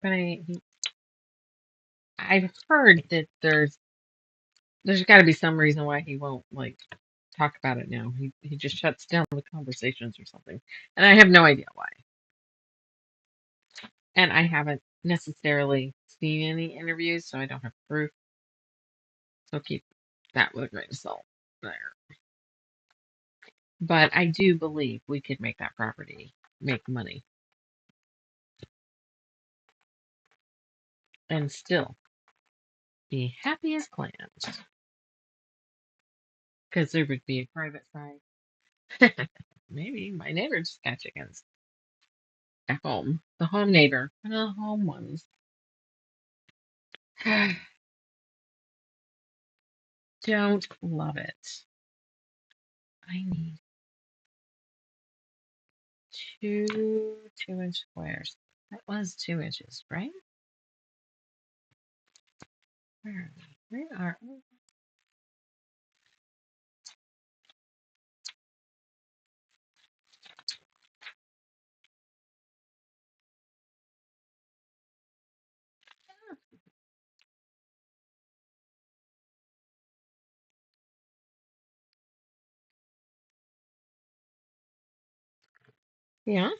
But I've heard that there's got to be some reason why he won't like talk about it now. He just shuts down the conversations or something, and I have no idea why. And I haven't necessarily seen any interviews, so I don't have proof. So keep that with a grain of salt there. But I do believe we could make that property make money and still be happy as clams because there would be a private side. Maybe my neighbor just got chickens at home. The home neighbor. The home ones. Don't love it. I need 2 2-inch squares. That was 2 inches, right? Where are we? Where are we? Yeah.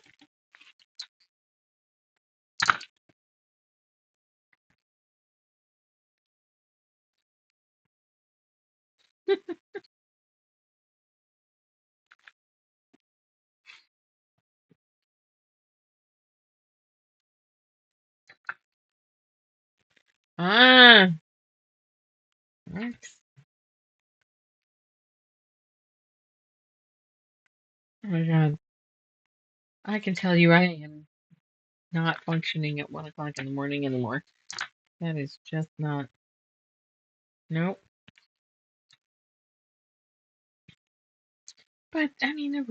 Ah, works. Oh my God. I can tell you I am not functioning at 1 o'clock in the morning anymore. That is just not. Nope. But I mean,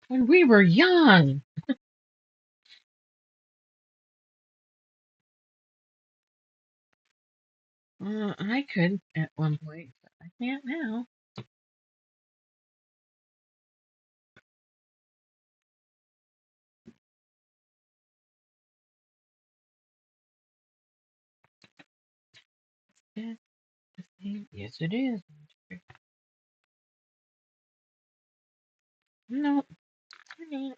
when we were young, I could at one point, but I can't now. It's the same. Yes, it is. No, I don't.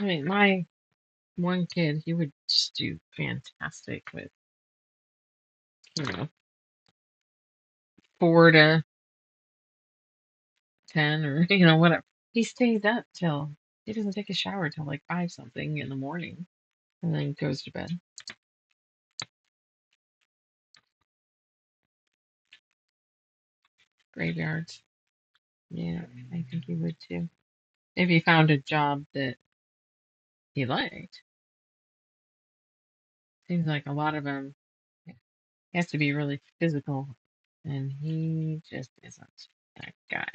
I mean, my one kid, he would just do fantastic with, you know, 4 to 10 or, whatever. He stays up till, he doesn't take a shower till like 5 something in the morning and then goes to bed. Graveyards. Yeah, I think he would too. If he found a job that he liked. Seems like a lot of them has to be really physical, and he just isn't that guy.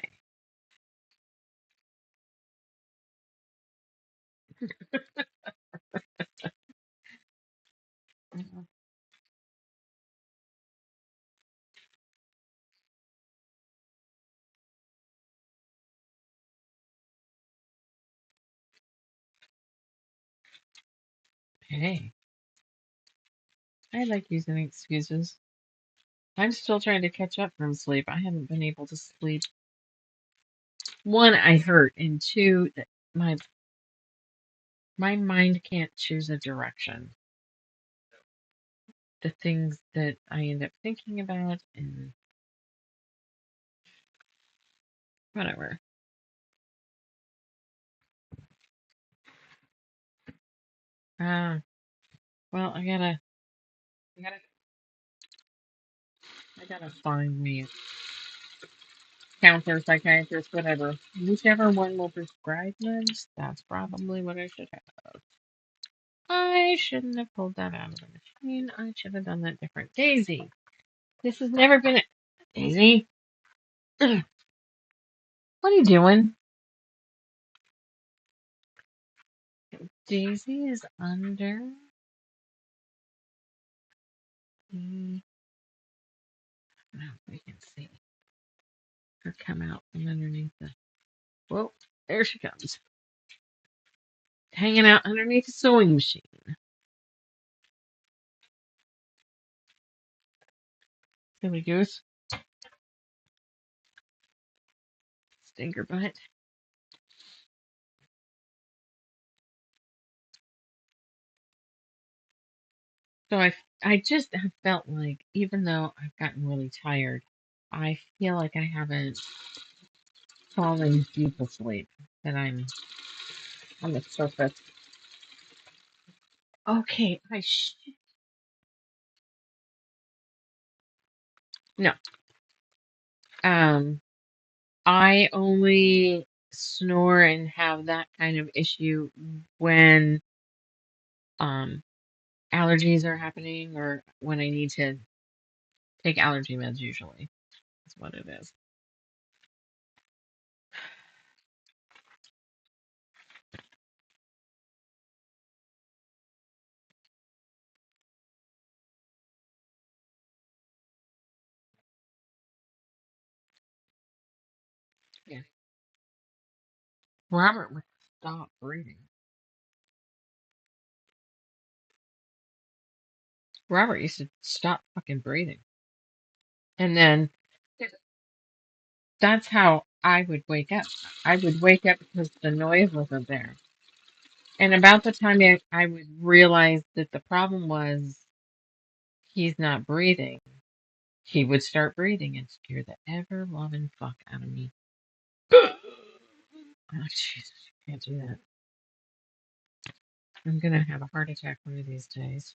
Hey, I like using excuses. I'm still trying to catch up from sleep. I haven't been able to sleep. One, I hurt, and two, that my mind can't choose a direction. The things that I end up thinking about and whatever. Ah, well, I gotta, I gotta find me a counselor, psychiatrist, whatever. Whichever one will prescribe meds, that's probably what I should have. I shouldn't have pulled that out of the machine. I should have done that different. Daisy, this has never been. Daisy, ugh, what are you doing? Daisy is under the. Now we can see her come out from underneath the. Whoa, there she comes. Hanging out underneath the sewing machine. Silly goose. Stinker butt. So I just have felt like, even though I've gotten really tired, I feel like I haven't falling deep asleep that I'm on the surface. Okay, no. Um, I only snore and have that kind of issue when um allergies are happening or when I need to take allergy meds usually. That's what it is. Yeah. Robert would stop breathing. Robert used to stop fucking breathing. And then that's how I would wake up. I would wake up because the noise wasn't there. And about the time I would realize that the problem was he's not breathing, he would start breathing and scare the ever loving fuck out of me. Oh, Jesus, you can't do that. I'm gonna have a heart attack one of these days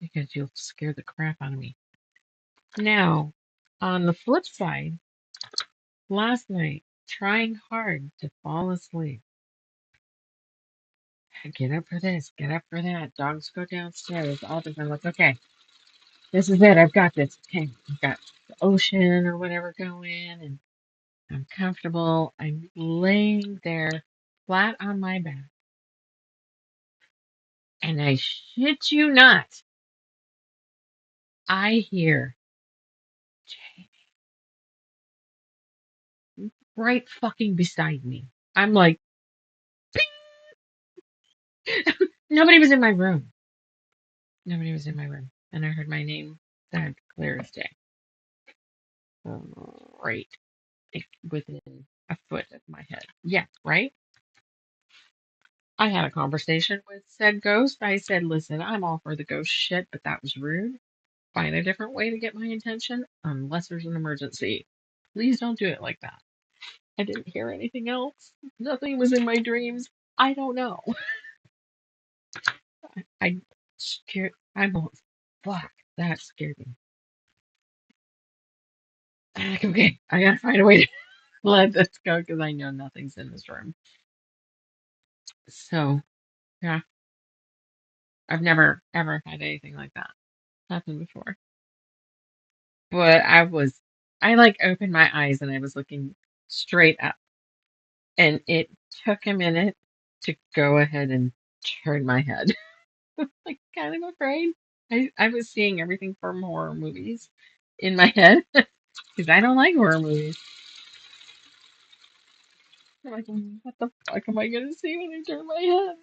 because you'll scare the crap out of me. Now, on the flip side, last night, trying hard to fall asleep. Get up for this, get up for that. Dogs go downstairs. All this. I'm like, okay, this is it. I've got this. Okay, I've got the ocean or whatever going, and I'm comfortable. I'm laying there flat on my back. And I shit you not, I hear right fucking beside me. I'm like, nobody was in my room. Nobody was in my room. And I heard my name said clear as day. Right within a foot of my head. Yeah, right? I had a conversation with said ghost. I said, listen, I'm all for the ghost shit, but that was rude. Find a different way to get my attention unless there's an emergency. Please don't do it like that. I didn't hear anything else. Nothing was in my dreams. I don't know. I scared. I'm all, fuck. That scared me. I'm like, okay, I gotta find a way to let this go because I know nothing's in this room. So, yeah, I've never ever had anything like that happen before. But I like opened my eyes and I was looking straight up. And it took a minute to go ahead and turn my head. Like, kind of afraid. I was seeing everything from horror movies in my head because I don't like horror movies. I'm like, what the fuck am I gonna see when I turn my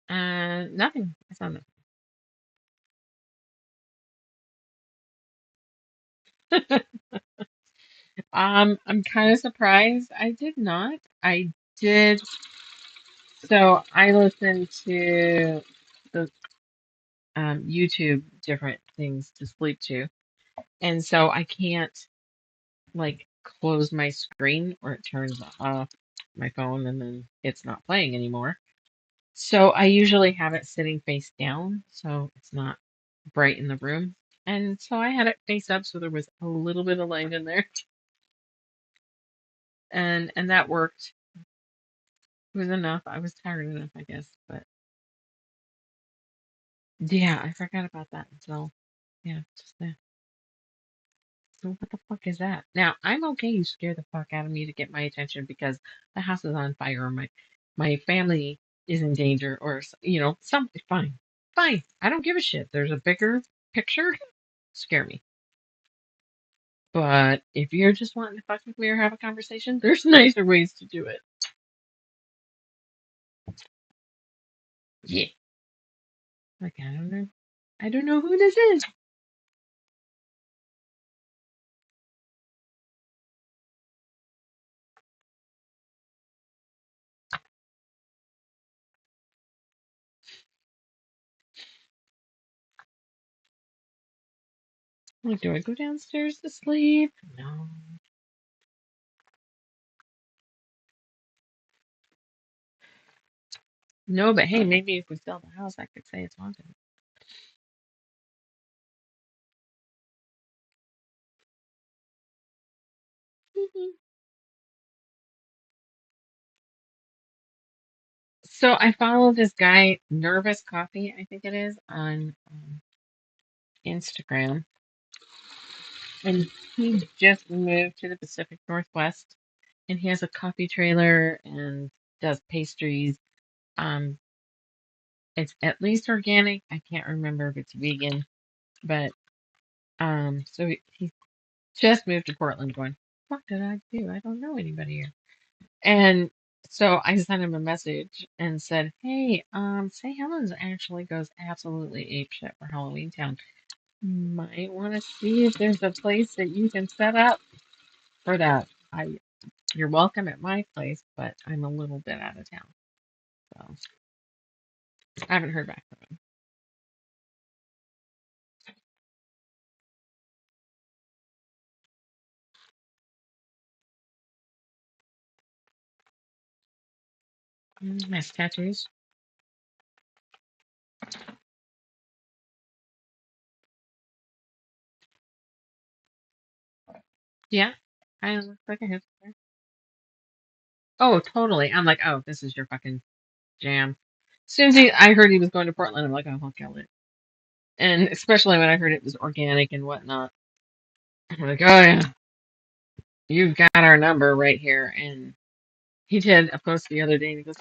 head? Nothing. I saw nothing. I'm kind of surprised I did not. I did. So I listened to the YouTube different things to sleep to, and so I can't like close my screen or it turns off my phone and then it's not playing anymore. So I usually have it sitting face down so it's not bright in the room. And so I had it face up so there was a little bit of light in there. And that worked. It was enough. I was tired enough, I guess. But yeah, I forgot about that until yeah, just then. So what the fuck is that? Now I'm okay. You scare the fuck out of me to get my attention because the house is on fire or my family is in danger or something. Fine, fine. I don't give a shit. There's a bigger picture. Scare me. But if you're just wanting to fuck with me or have a conversation, there's nicer ways to do it. Yeah. Like I don't know. I don't know who this is. Like, do I go downstairs to sleep? No. No, but hey, maybe if we sell the house, I could say it's haunted. So I follow this guy, Nervous Coffee, I think it is, on Instagram, and he just moved to the Pacific Northwest, and he has a coffee trailer and does pastries. Um, it's at least organic. I can't remember if it's vegan, but so he just moved to Portland, going, what did I do? I don't know anybody here. And so I sent him a message and said, hey, St. Helens actually goes absolutely apeshit for Halloween Town. Might want to see if there's a place that you can set up for that. You're welcome at my place, but I'm a little bit out of town, so I haven't heard back from him. Nice tattoos. Yeah, I look like a hipster. Oh, totally. I'm like, oh, this is your fucking jam. As soon as I heard he was going to Portland, I'm like, oh, I'll kill it. And especially when I heard it was organic and whatnot, I'm like, oh yeah, you've got our number right here. And he did a post the other day, and he goes,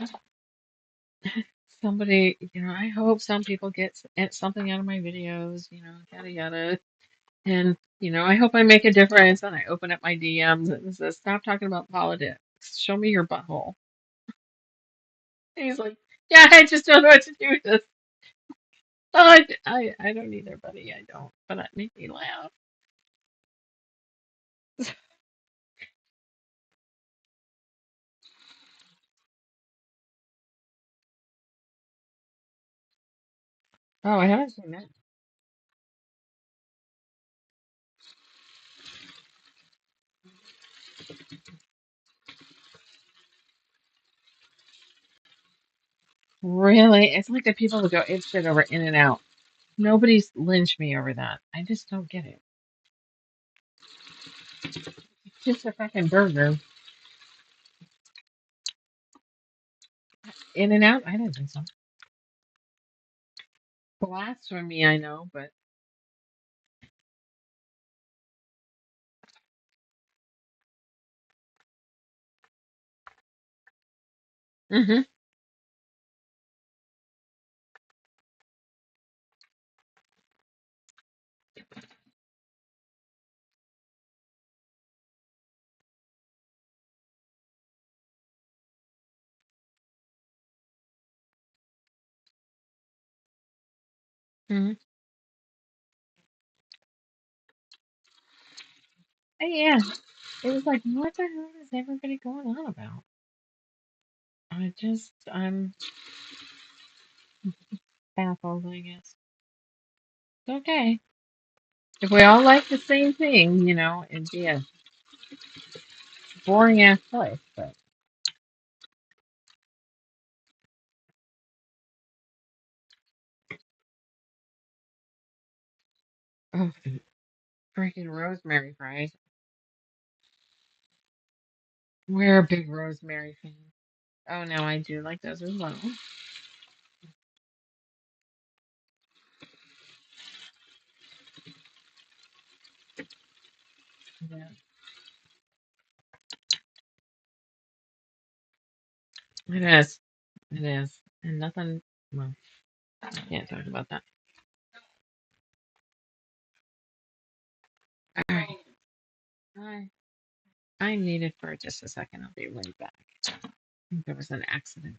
somebody, I hope some people get something out of my videos, yada yada. And, I hope I make a difference. And I open up my DMs and it says, stop talking about politics. Show me your butthole. And he's like, yeah, I just don't know what to do with this. Oh, I don't either, buddy. I don't. But that made me laugh. Oh, I haven't seen that. Really? It's like the people who go ape shit over In and Out. Nobody's lynched me over that. I just don't get it. It's just a fucking burger. In and Out? I didn't think so. Blasphemy, I know, but. Mm-hmm. Mm-hmm. Yeah. It was like, what the hell is everybody going on about? I'm baffled, I guess. It's okay. If we all like the same thing, it'd be a boring ass life, but. Oh, freaking rosemary fries. We're a big rosemary fan. Oh, no, I do like those as well. Yeah, it is. It is. And nothing, well, I can't talk about that. All right. I'm needed for just a second. I'll be right back. I think there was an accident.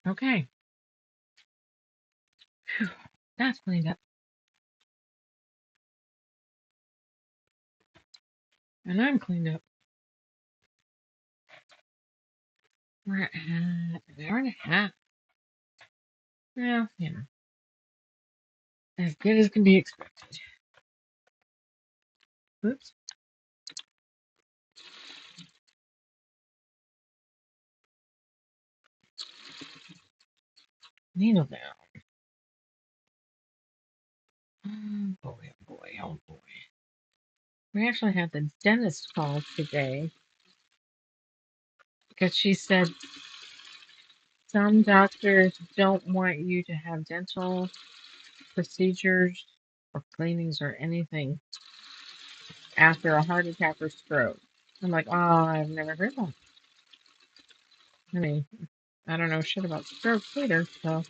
Okay. Phew. That's cleaned up. And I'm cleaned up. We're at an hour and a half. Well, as good as can be expected. Oops. Needle down. Oh boy, oh boy, oh boy. We actually had the dentist call today because she said some doctors don't want you to have dental procedures or cleanings or anything after a heart attack or stroke. I'm like, oh, I've never heard that. I mean, I don't know shit about strokes either, so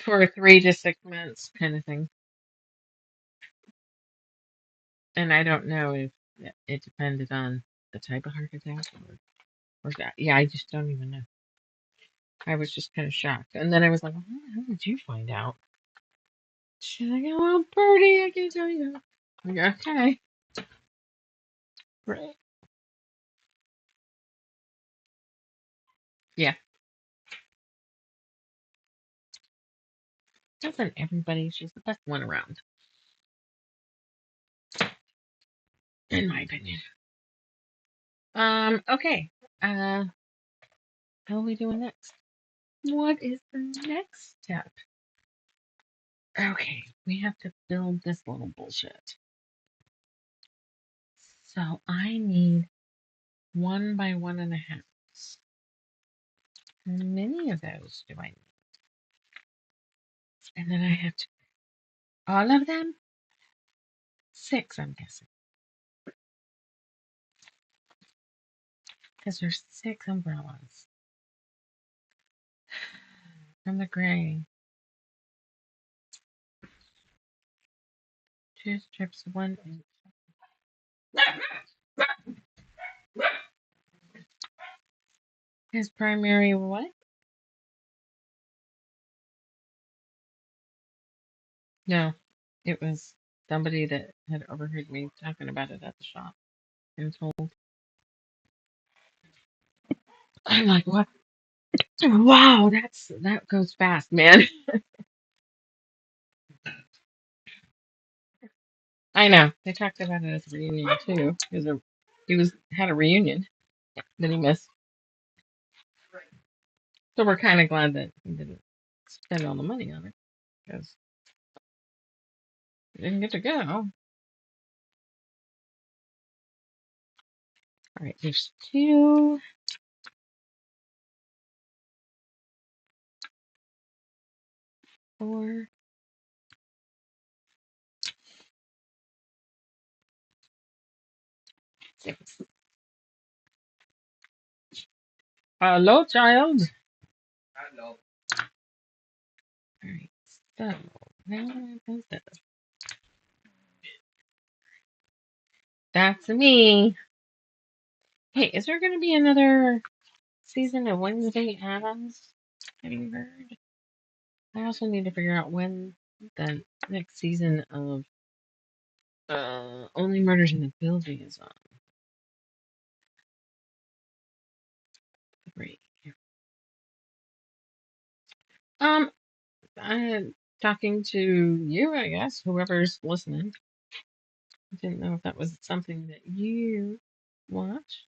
for 3 to 6 months kind of thing. And I don't know if it depended on the type of heart attack or that. Yeah, I just don't even know. I was just kind of shocked. And then I was like, well, how did you find out? She's like, oh, well, Birdie, I can tell you. I'm like, okay. Right. Yeah. Doesn't everybody? She's the best one around, in my opinion. Okay. Uh, how are we doing next? What is the next step? Okay, we have to build this little bullshit. So I need 1 by 1.5. How many of those do I need? And then I have to, all of them? 6, I'm guessing. Because there's 6 umbrellas. From the gray. 2 strips, 1 inch. His primary what? No, it was somebody that had overheard me talking about it at the shop and told. I'm like, what? Wow, that goes fast, man. I know. They talked about it at the reunion too. He had a reunion that he missed. So we're kind of glad that he didn't spend all the money on it because he didn't get to go. All right, there's 2, 4, 6. Hello, child. Hello. All right, so now goes this. That's me. Hey, is there going to be another season of Wednesday Addams? Have you heard? I also need to figure out when the next season of Only Murders in the Building is on. Great. Um, I'm talking to you, I guess, whoever's listening. I didn't know if that was something that you watched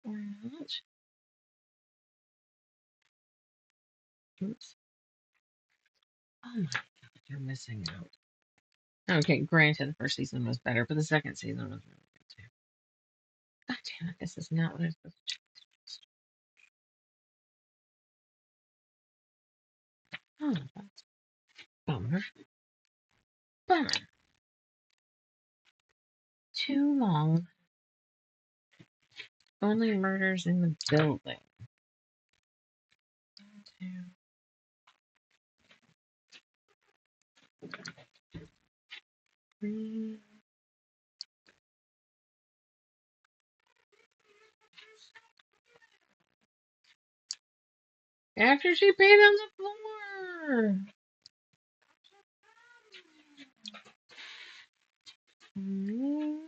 or not. Oops. Oh my god, you're missing out. Okay, granted, the first season was better, but the second season was really good too. God damn it, this is not what I was supposed to do. Oh, that's bummer. Bummer. Too long. Only Murders in the Building. Two. After she peed on the floor. Mm.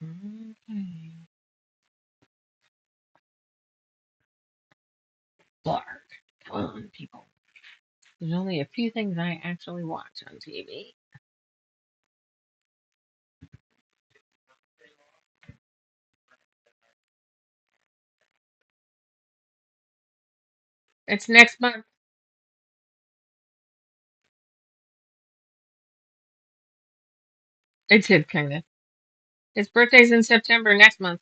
Okay. Bark. Come on, people. There's only a few things I actually watch on TV. It's next month. It's his kind of. His birthday's in September next month.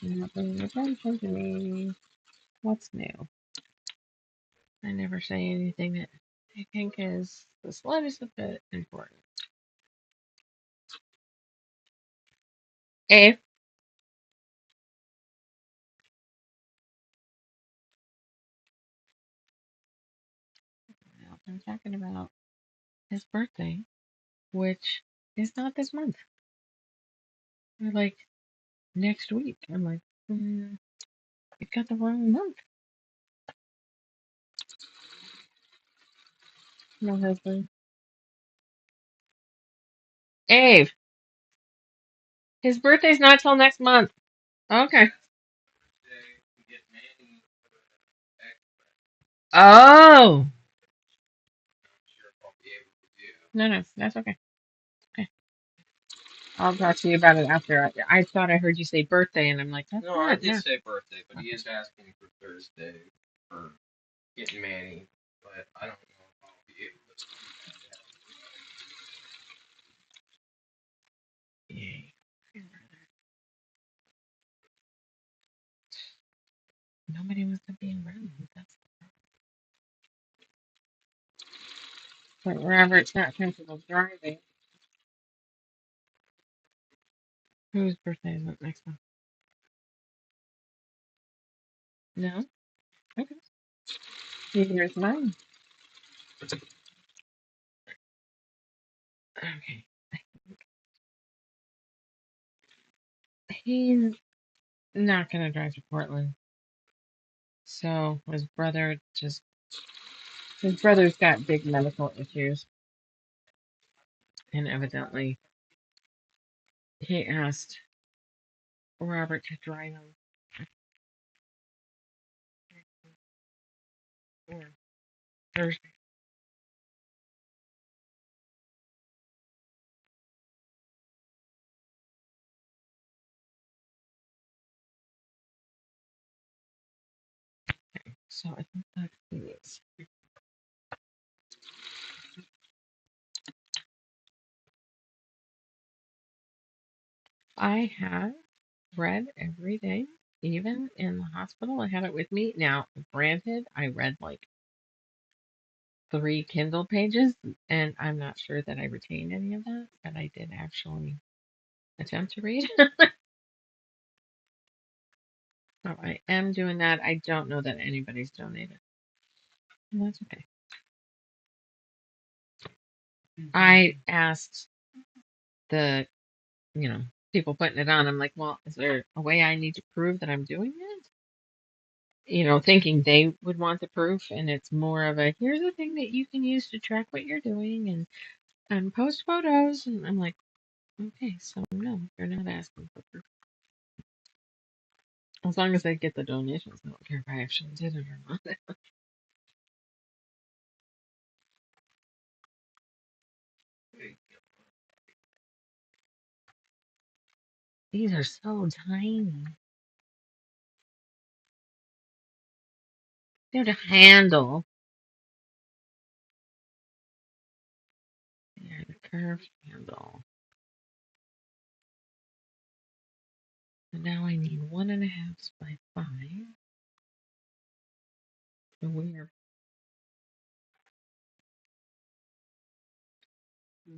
Not paying attention to me. What's new? I never say anything that I think is the slightest bit important. Abe, I'm talking about his birthday, which is not this month. We're like next week. I'm like, you got the wrong month. My husband. Abe, his birthday's not till next month. Okay. Oh. No, no, that's okay. Okay. I'll talk to you about it after. I thought I heard you say birthday, and I'm like, that's No, I not. did No. say birthday, but he is asking for Thursday for getting Manny, but I don't know if I'll be able to. Yay. Nobody wants to be around. That's but Robert's not comfortable driving. Whose birthday is it next month? No? Okay. Here's mine. Okay. He's not going to drive to Portland. So his brother's got big medical issues. And evidently, he asked Robert to drive him. Yeah, Thursday. So I think that's these. I have read every day, even in the hospital. I had it with me. Now, granted, I read like 3 Kindle pages, and I'm not sure that I retained any of that, but I did actually attempt to read. So I am doing that. I don't know that anybody's donated. And that's okay. I asked the, people putting it on. I'm like, well, is there a way I need to prove that I'm doing it? Thinking they would want the proof, and it's more of a here's a thing that you can use to track what you're doing and post photos. And I'm like, okay, so no, you're not asking for proof. As long as they get the donations, I don't care if I actually did it or not. These are so tiny. They're to handle. They're the curved handle. And now I need 1.5 by 5. So we're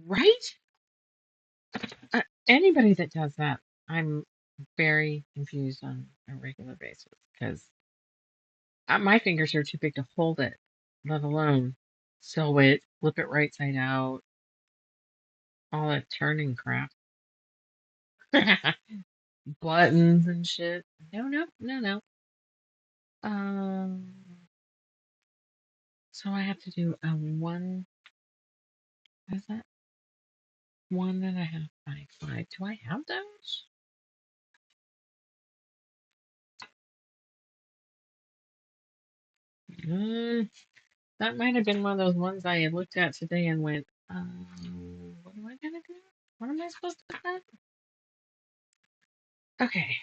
right. Anybody that does that, I'm very confused on a regular basis because my fingers are too big to hold it, let alone sew it, flip it right side out, all that turning crap. Buttons and shit. No, no, no, no. Um, so I have to do a one. What is that? 1.5 by 5. Do I have those? Mm, that might have been one of those ones I had looked at today and went, what am I gonna do? What am I supposed to put that? Okay,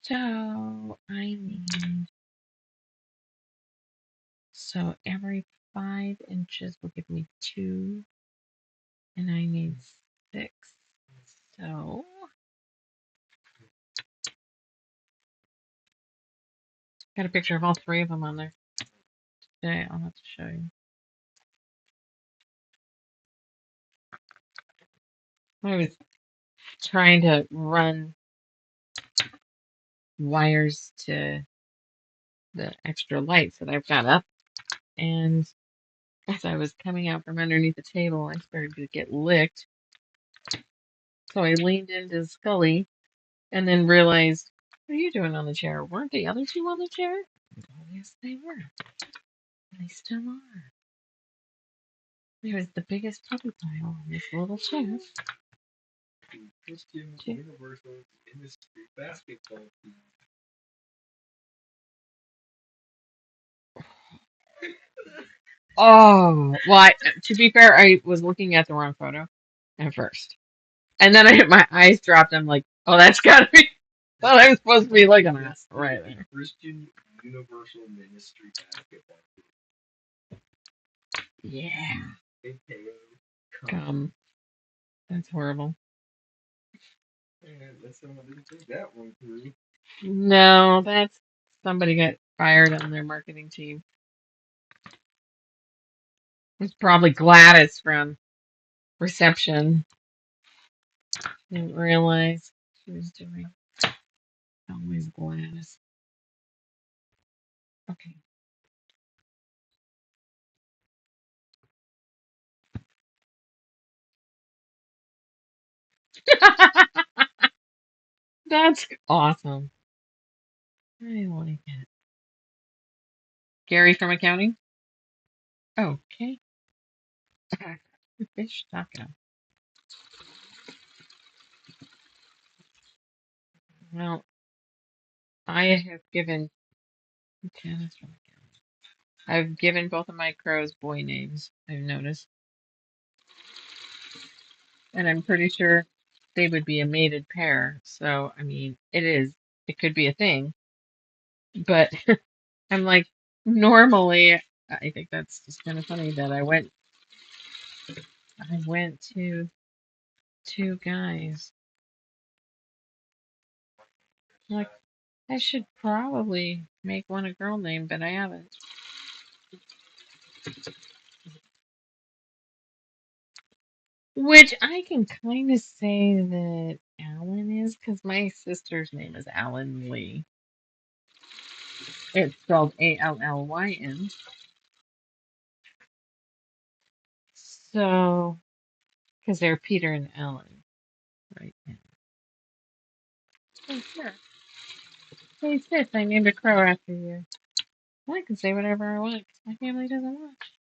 so I need, so every 5 inches will give me 2, and I need 6. So, got a picture of all 3 of them on there today. I'll have to show you. I was trying to run wires to the extra lights that I've got up, and as I was coming out from underneath the table, I started to get licked. So I leaned into Scully and then realized, what are you doing on the chair? Weren't the other 2 on the chair? Oh, yes, they were. They still are. There was the biggest puppy pile on this little chair. Christian Universal Industry Basketball team. Oh, well, to be fair, I was looking at the wrong photo at first. And then my eyes dropped. I'm like, oh, that's gotta be what I'm supposed to be looking at right there. Christian Universal Ministry Basketball team. Yeah. AKO. Come. That's horrible. And that's someone didn't think that one through. No, that's somebody got fired on their marketing team. It's probably Gladys from reception. Didn't realize she was doing. Always Gladys. Okay. That's awesome. I like it. Gary from accounting? Okay. Fish taco. Well, I have given Janice from accounting. I've given both of my crows boy names, I've noticed. And I'm pretty sure they would be a mated pair. So, I mean, it could be a thing. But I'm like, normally, I think that's just kind of funny that I went to 2 guys. Like, I should probably make one a girl name, but I haven't. Which I can kind of say that Alan is, because my sister's name is Alan Lee. It's spelled Allyn. So, because they're Peter and Alan right now. Oh, sure. Hey, sis, I named a crow after you. I can say whatever I want because my family doesn't watch.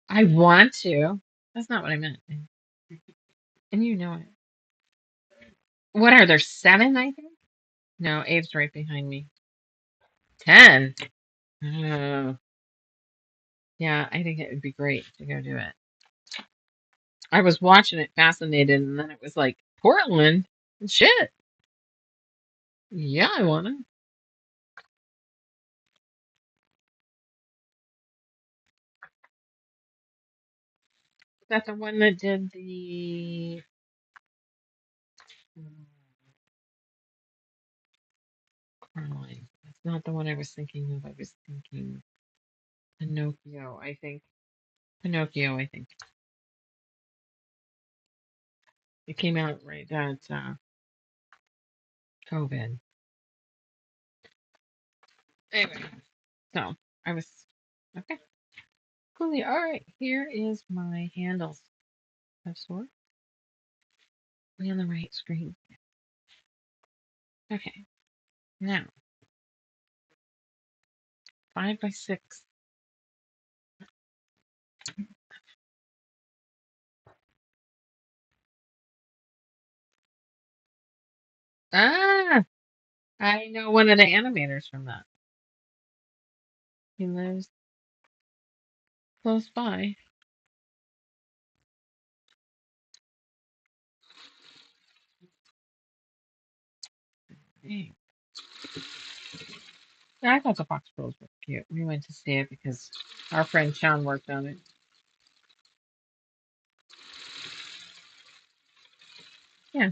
I want to. That's not what I meant. And you know it. What are there, 7, I think? No, Abe's right behind me. 10. Oh, yeah, I think it would be great to go do it. I was watching it fascinated, and then it was like, Portland? Shit. Yeah, I want to. Is that the one that did the? Caroline. That's not the one I was thinking of. I was thinking Pinocchio. I think Pinocchio. I think it came out right at COVID. Anyway, so I was okay. Cool. All right. Here is my handles. That's sort. We on the right screen. Okay. Now 5 by 6. Ah, I know one of the animators from that. He lives close by. Hey. Yeah, I thought the Fox Girls were cute. We went to see it because our friend Sean worked on it. Yeah.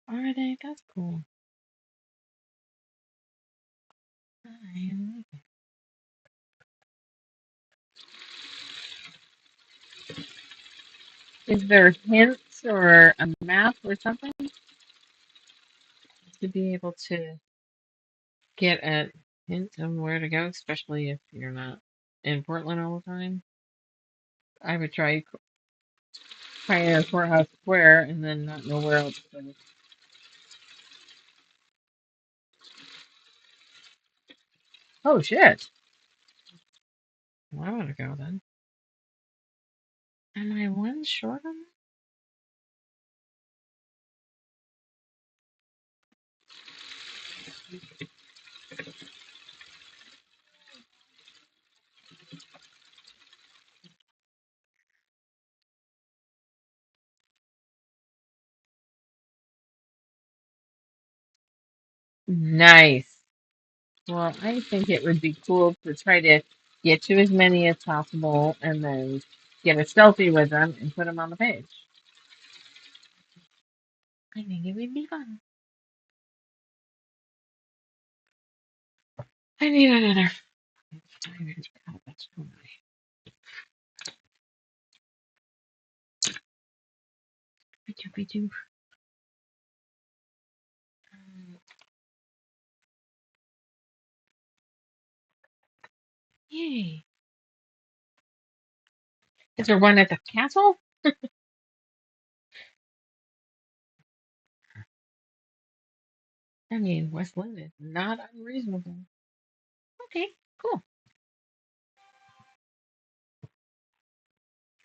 Are they? That's cool. I like it. Is there hints or a map or something to be able to get a hint of where to go, especially if you're not in Portland all the time? I would try Pioneer Courthouse Square and then not know where else to go. Oh shit! Well, I want to go then. Am I one short on that? Nice. Well, I think it would be cool to try to get to as many as possible and then get a selfie with them and put them on the page. I think it would be fun. I need another 5 inch pad. That's cool. Yay. Is there one at the castle? I mean, West Lynn is not unreasonable. Okay, cool.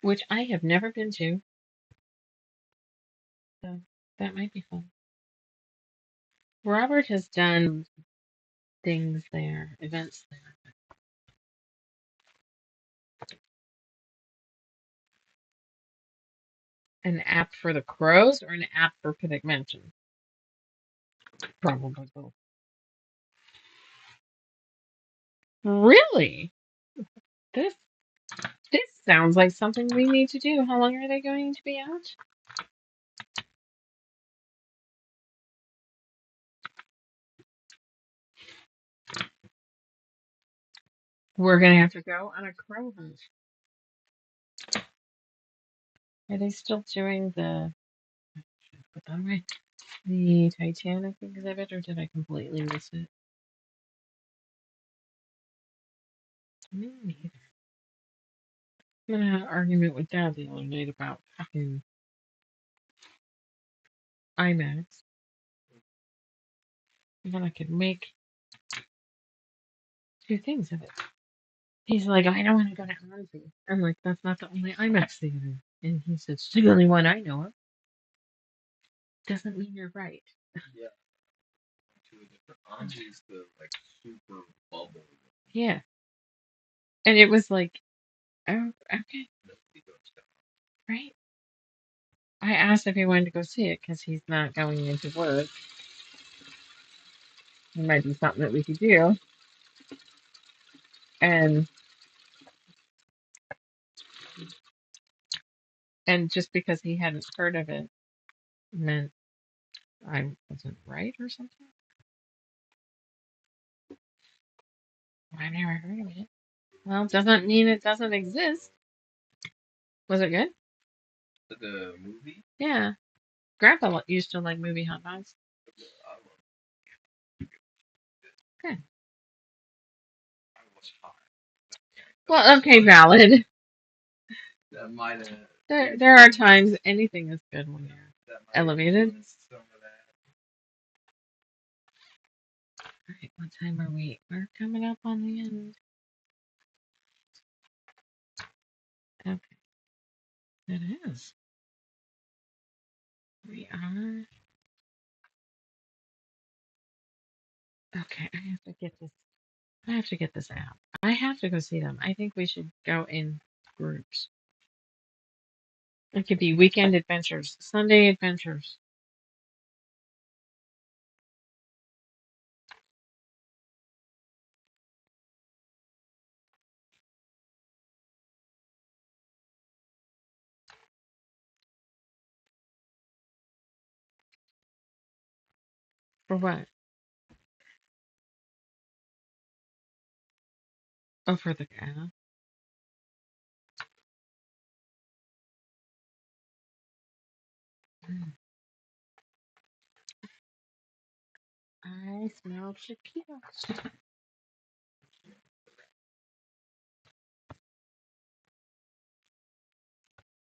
Which I have never been to, so that might be fun. Robert has done things there, events there. An app for the crows or an app for Picnic Mansion? Probably both. Really? This this sounds like something we need to do. How long are they going to be out? We're gonna have to go on a crow hunt. Are they still doing put that away, the Titanic exhibit, or did I completely miss it? Me neither. I had an argument with Dad the other night about fucking IMAX, and then I could make 2 things of it. He's like, I don't want to go to Anzi. I'm like, that's not the only IMAX theater. And he said, it's the only one I know of. Doesn't mean you're right. Yeah, two different. Anji's the like super bubble. Yeah. And it was like, oh, okay, Nobody goes down. right. I asked if he wanted to go see it because he's not going into work. It might be something that we could do. And And just because he hadn't heard of it meant I wasn't right or something. I never heard of it. Well, it doesn't mean it doesn't exist. Was it good? The movie? Yeah. Grandpa used to like movie hot dogs. Good. I was hot. Well, okay, valid. That might have. There are times anything is good when you're elevated. Some of that. All right, what time are we? We're coming up on the end. Okay, it is. We are. Okay, I have to get this. I have to get this app. I have to go see them. I think we should go in groups. It could be weekend adventures, Sunday adventures. For what? Oh, for the app. Mm. I smell tequila.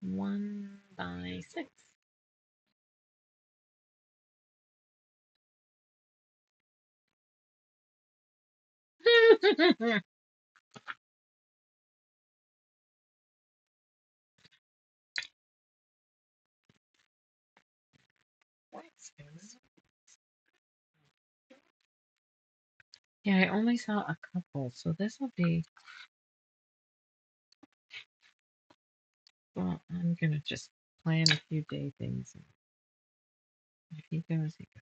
1 by 6. Yeah, I only saw a couple, so this will be. Well, I'm gonna just plan a few day things. If he goes, he goes.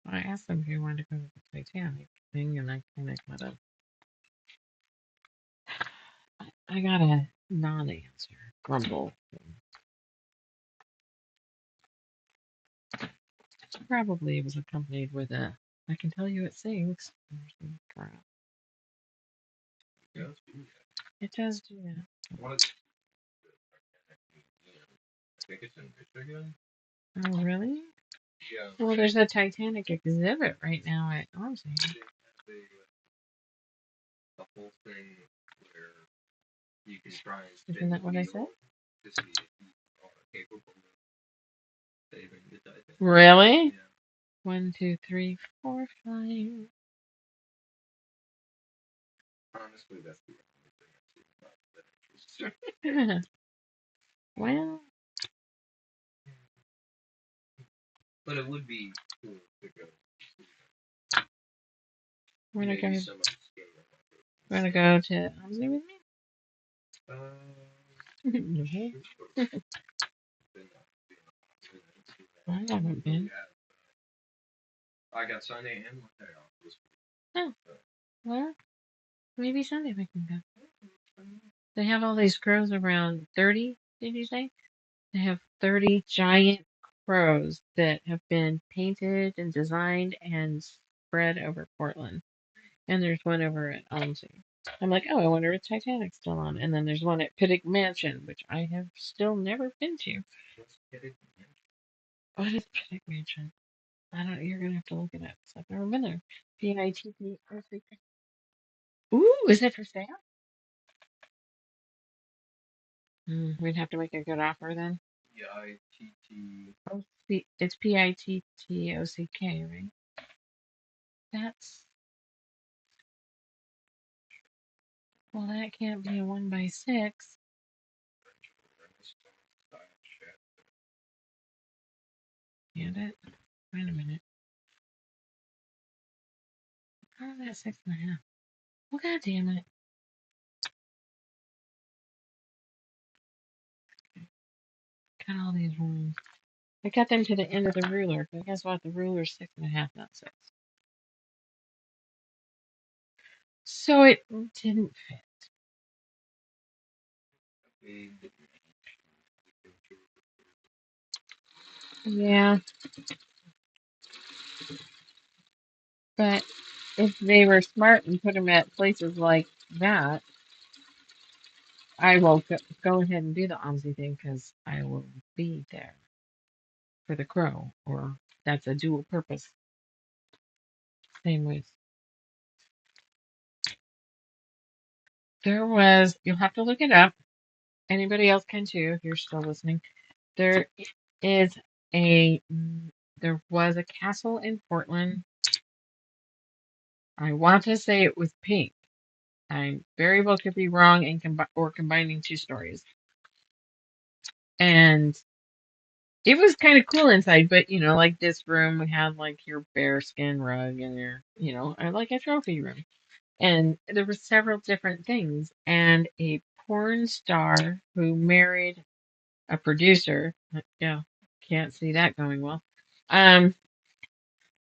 I asked him if he wanted to go to the Titanic thing, and I kind of got a. I got a non-answer grumble thing. Probably it was accompanied with a. I can tell you it sings. Or some crap. It does do that. What is I think it's in Michigan. Oh, really? Yeah. Well, there's a Titanic exhibit right now at Aussie. The whole thing where you can try and spin Isn't that what I said? to see if you are capable of saving the Titanic. Really? Yeah. 1, 2, 3, 4, 5. Honestly, that's the only thing I've seen about that interest. Well, But it would be cool to go. wanna Maybe go? some upscale. Wanna go to Aussie with me? Sure. I haven't been. I got Sunday and Monday off this Oh, week. well, maybe Sunday we can go. They have all these crows around 30, did you say? They have 30 giant crows that have been painted and designed and spread over Portland. And there's one over at Almsey. I'm like, oh, I wonder if Titanic's still on. And then there's one at Pittock Mansion, which I have still never been to. What is Pittock Mansion? I don't. You're gonna have to look it up. 'Cause I've never been there. Pittock. Ooh, is it for sale? We'd have to make a good offer then. P-I-T-T. Oh, it's Pittock, right? That's well, that can't be a 1 by 6. And it. Wait a minute. How is that 6.5? Well, god damn it. Got all these wrong. I got them to the end of the ruler, but guess what? The ruler's 6.5, not 6. So it didn't fit. Yeah, but if they were smart and put them at places like that, I will go ahead and do the OMSI thing because I will be there for the crow, or that's a dual purpose. Same with there was. You'll have to look it up. Anybody else can too if you're still listening. There is a there was a castle in Portland. I want to say it was pink. I very well could be wrong and or combining two stories. And it was kind of cool inside, but like this room, we had like your bear skin rug and your, like a trophy room. And there were several different things. And a porn star who married a producer, yeah, can't see that going well. Um,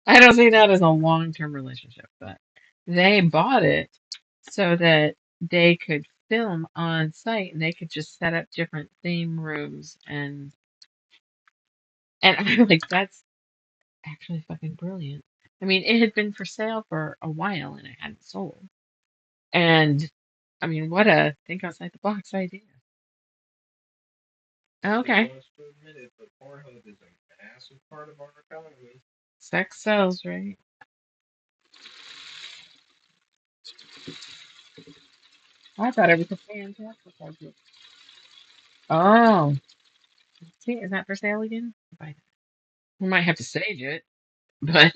I don't see that as a long-term relationship, but they bought it so that they could film on site and they could just set up different theme rooms and I'm like, that's actually fucking brilliant. I mean, it had been for sale for a while and it hadn't sold. And I mean, what a think outside the box idea. Okay. Wants to admit it, but Pornhub is a massive part of our economy. Sex sells, right? I thought it was a fantastic idea. Oh, see, is that for sale again? We might have to sage it, but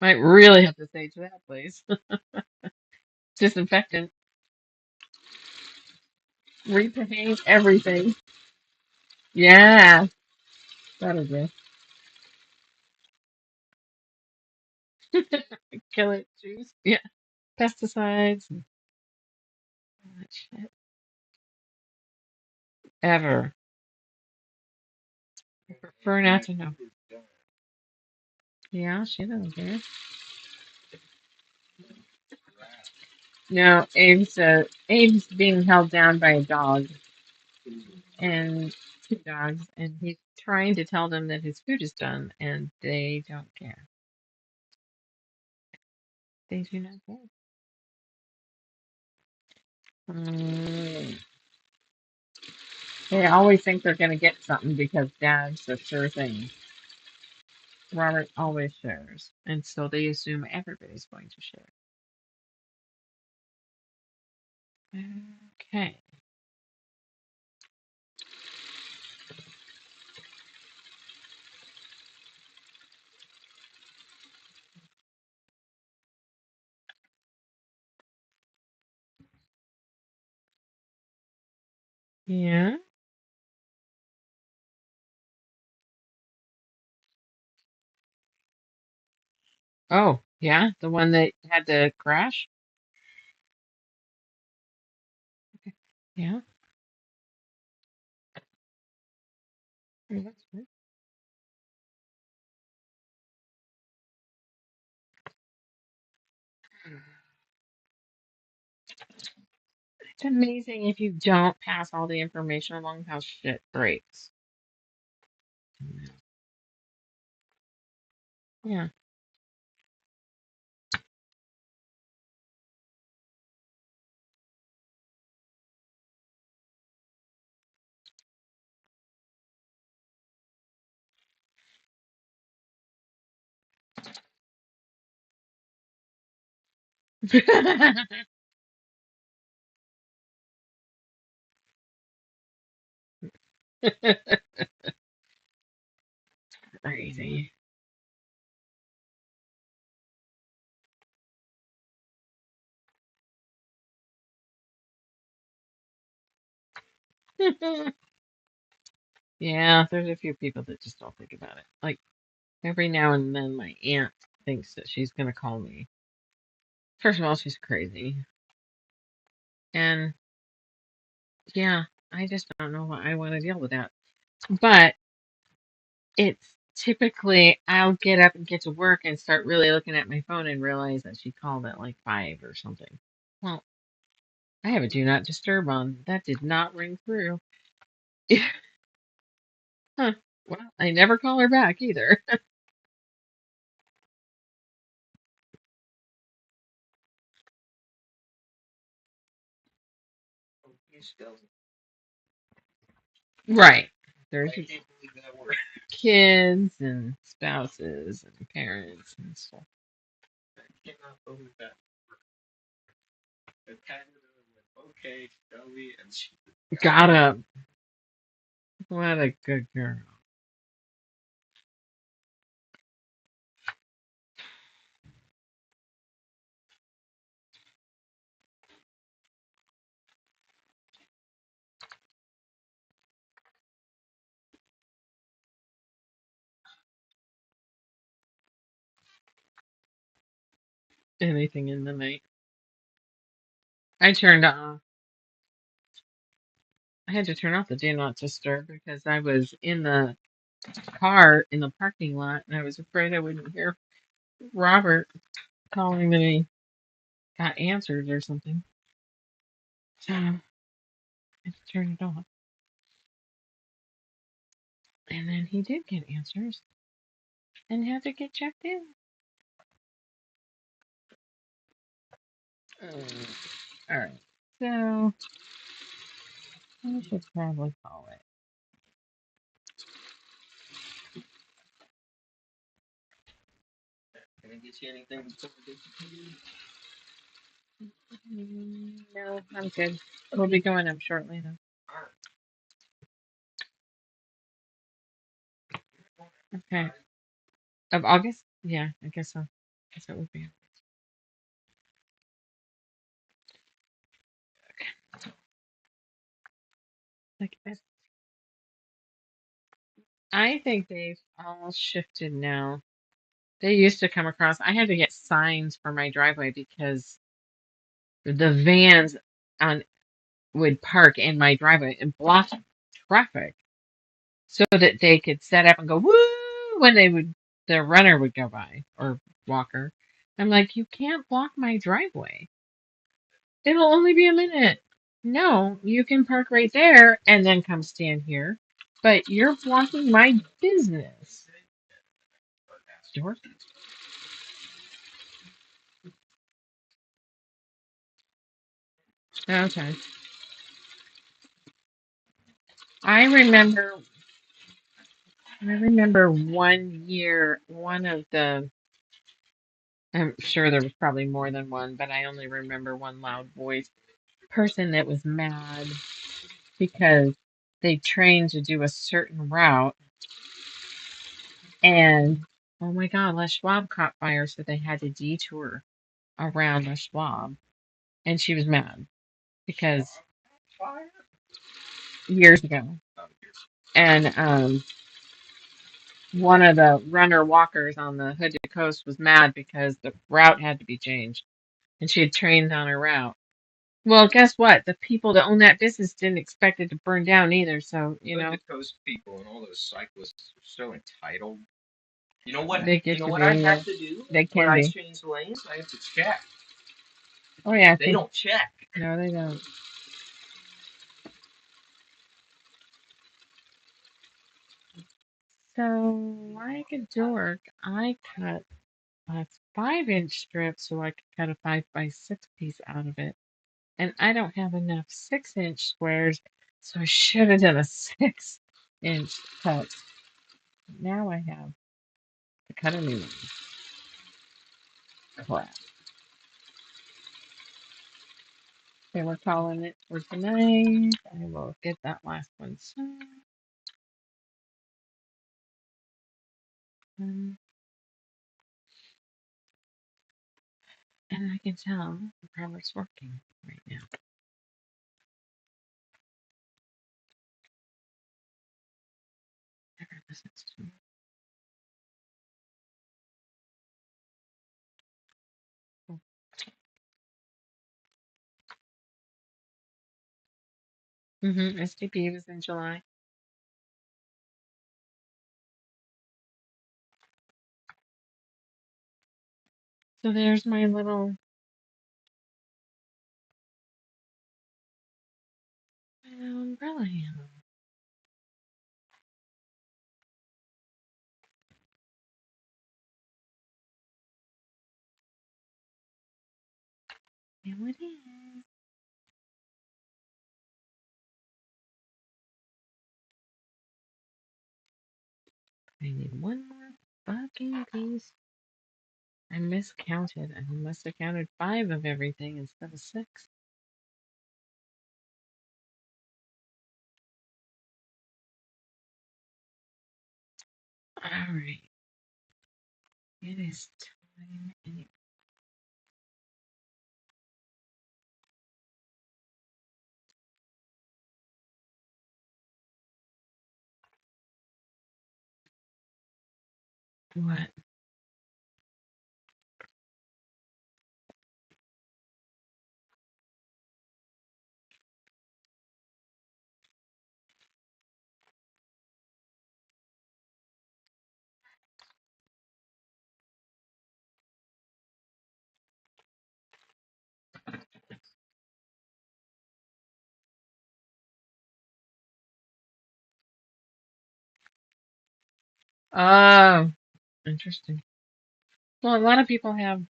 might really have to sage that place. Disinfectant, repaint everything. Yeah, that'll do. Kill it, juice. Yeah, pesticides and all that shit. Ever. I prefer not to know. Yeah, she doesn't care. No, Abe's being held down by a dog and two dogs, and he's trying to tell them that his food is done, and they don't care. They do not care. Mm. They always think they're going to get something because Dad's a sure thing. Robert always shares, and so they assume everybody's going to share. Okay. Yeah. Oh, yeah. The one that had the crash. Yeah. Oh, that's good. It's amazing if you don't pass all the information along how shit breaks. Yeah. Crazy. Yeah, there's a few people that just don't think about it. Like every now and then, my aunt thinks that she's gonna call me. First of all, she's crazy, and yeah, I just don't know why I want to deal with that. But it's typically I'll get up and get to work and start really looking at my phone and realize that she called at like 5 or something. Well, I have a do not disturb on. That did not ring through. Huh. Well, I never call her back either. You still, Right. I There's can't believe that word. kids and spouses and parents and stuff. I cannot believe that. The cat went, okay, Shelby, and she Got up. What a good girl. Anything in the night. I turned off. I had to turn off the do not disturb because I was in the car in the parking lot and I was afraid I wouldn't hear Robert calling that he got answered or something. So I had to turn it off. And then he did get answers and had to get checked in. All right. So I should probably call it. can I get you anything before we No, I'm good. We'll be going up shortly though. Okay. Of August? Yeah, I guess so. Guess it would be. Like I think they've all shifted now. They used to come across. I had to get signs for my driveway because the vans on would park in my driveway and block traffic so that they could set up and go woo when the runner would go by or walker. I'm like, you can't block my driveway. It'll only be a minute. No, you can park right there and then come stand here, but you're blocking my business. Yours? Okay. I remember I remember one year, one of the, I'm sure there was probably more than one, but I only remember one loud voice person that was mad because they trained to do a certain route and oh my God, Les Schwab caught fire, so they had to detour around Les Schwab. And she was mad because fire? years ago. And one of the runner walkers on the Hood to Coast was mad because the route had to be changed and she had trained on her route. Well, guess what? The people that own that business didn't expect it to burn down either. So, The coast people and all those cyclists are so entitled. You know what? they get You know to what be, I have to do they when can I be. change lanes? I have to check. Oh, yeah. They don't check. No, they don't. So, like a dork, I cut a 5-inch strip so I could cut a 5x6 piece out of it. And I don't have enough 6-inch squares, so I should have done a 6-inch cut. Now I have to cut a new one. Crap. Okay, we're calling it for tonight. I will get that last one signed. And I can tell the product's working right now. Never listens to me. STP was in July. So there's my little umbrella handle. There it is. I need one more fucking piece. I miscounted. I must have counted 5 of everything instead of 6. Alright. It is time anyway. What? Oh, interesting. Well, a lot of people have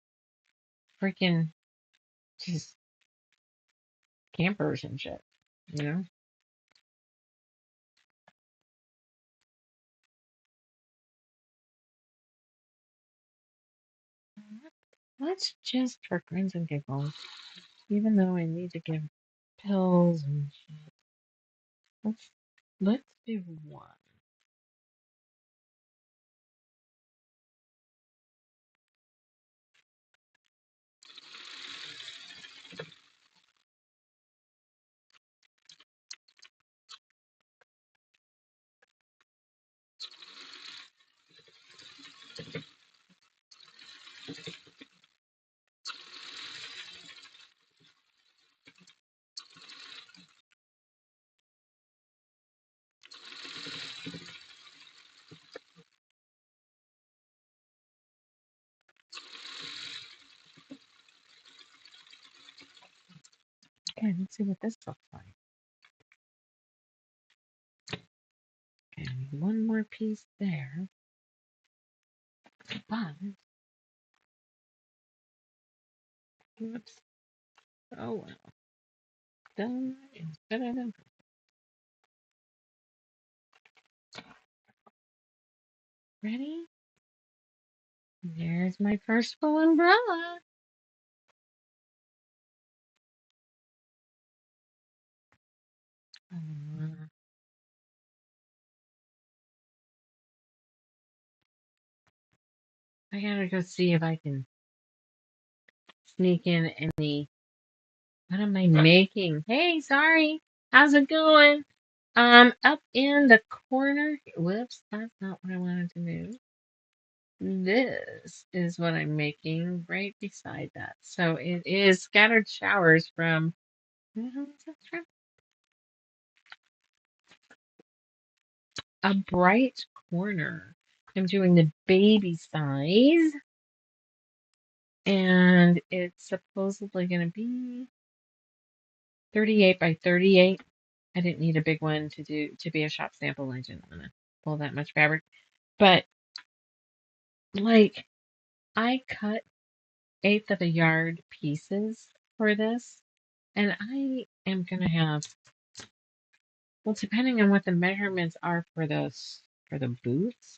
freaking just campers and shit, you know? Let's just for grins and giggles, even though I need to give pills and shit. Let's do one. Okay, let's see what this looks like. Okay, I need one more piece there. But, whoops. Oh well. Done is better than ready. There's my first full umbrella. Uh, I gotta go see if I can sneak in any. What am I making? Hey, sorry. How's it going? Up in the corner. Whoops, that's not what I wanted to do. This is what I'm making right beside that. So it is scattered showers from. Where the hell is that from? A bright corner. I'm doing the baby size, and it's supposedly going to be 38 by 38. I didn't need a big one to be a shop sample. I didn't want to pull that much fabric, but like I cut eighth of a yard pieces for this, and I am going to have, well, depending on what the measurements are for the boots,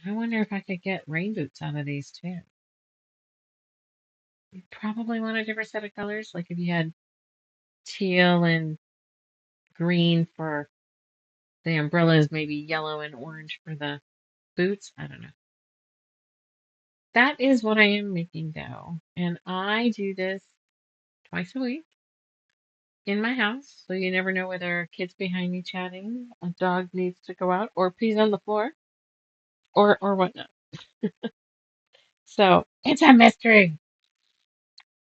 I wonder if I could get rain boots out of these too. You probably want a different set of colors, like if you had teal and green for the umbrellas, maybe yellow and orange for the boots. I don't know. That is what I am making though. And I do this twice a week in my house. So you never know whether a kid's behind me chatting, a dog needs to go out, or pees on the floor, or whatnot. So it's a mystery.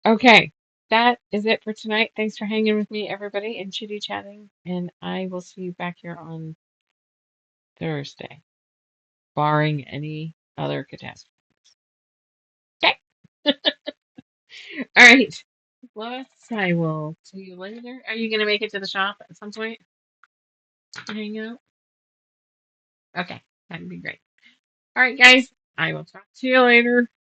Okay. That is it for tonight. Thanks for hanging with me, everybody, and chitty chatting. And I will see you back here on Thursday, barring any other catastrophe. Okay. All right. Plus, I will see you later. Are you going to make it to the shop at some point to hang out? Okay, that'd be great. All right, guys. I will talk to you later.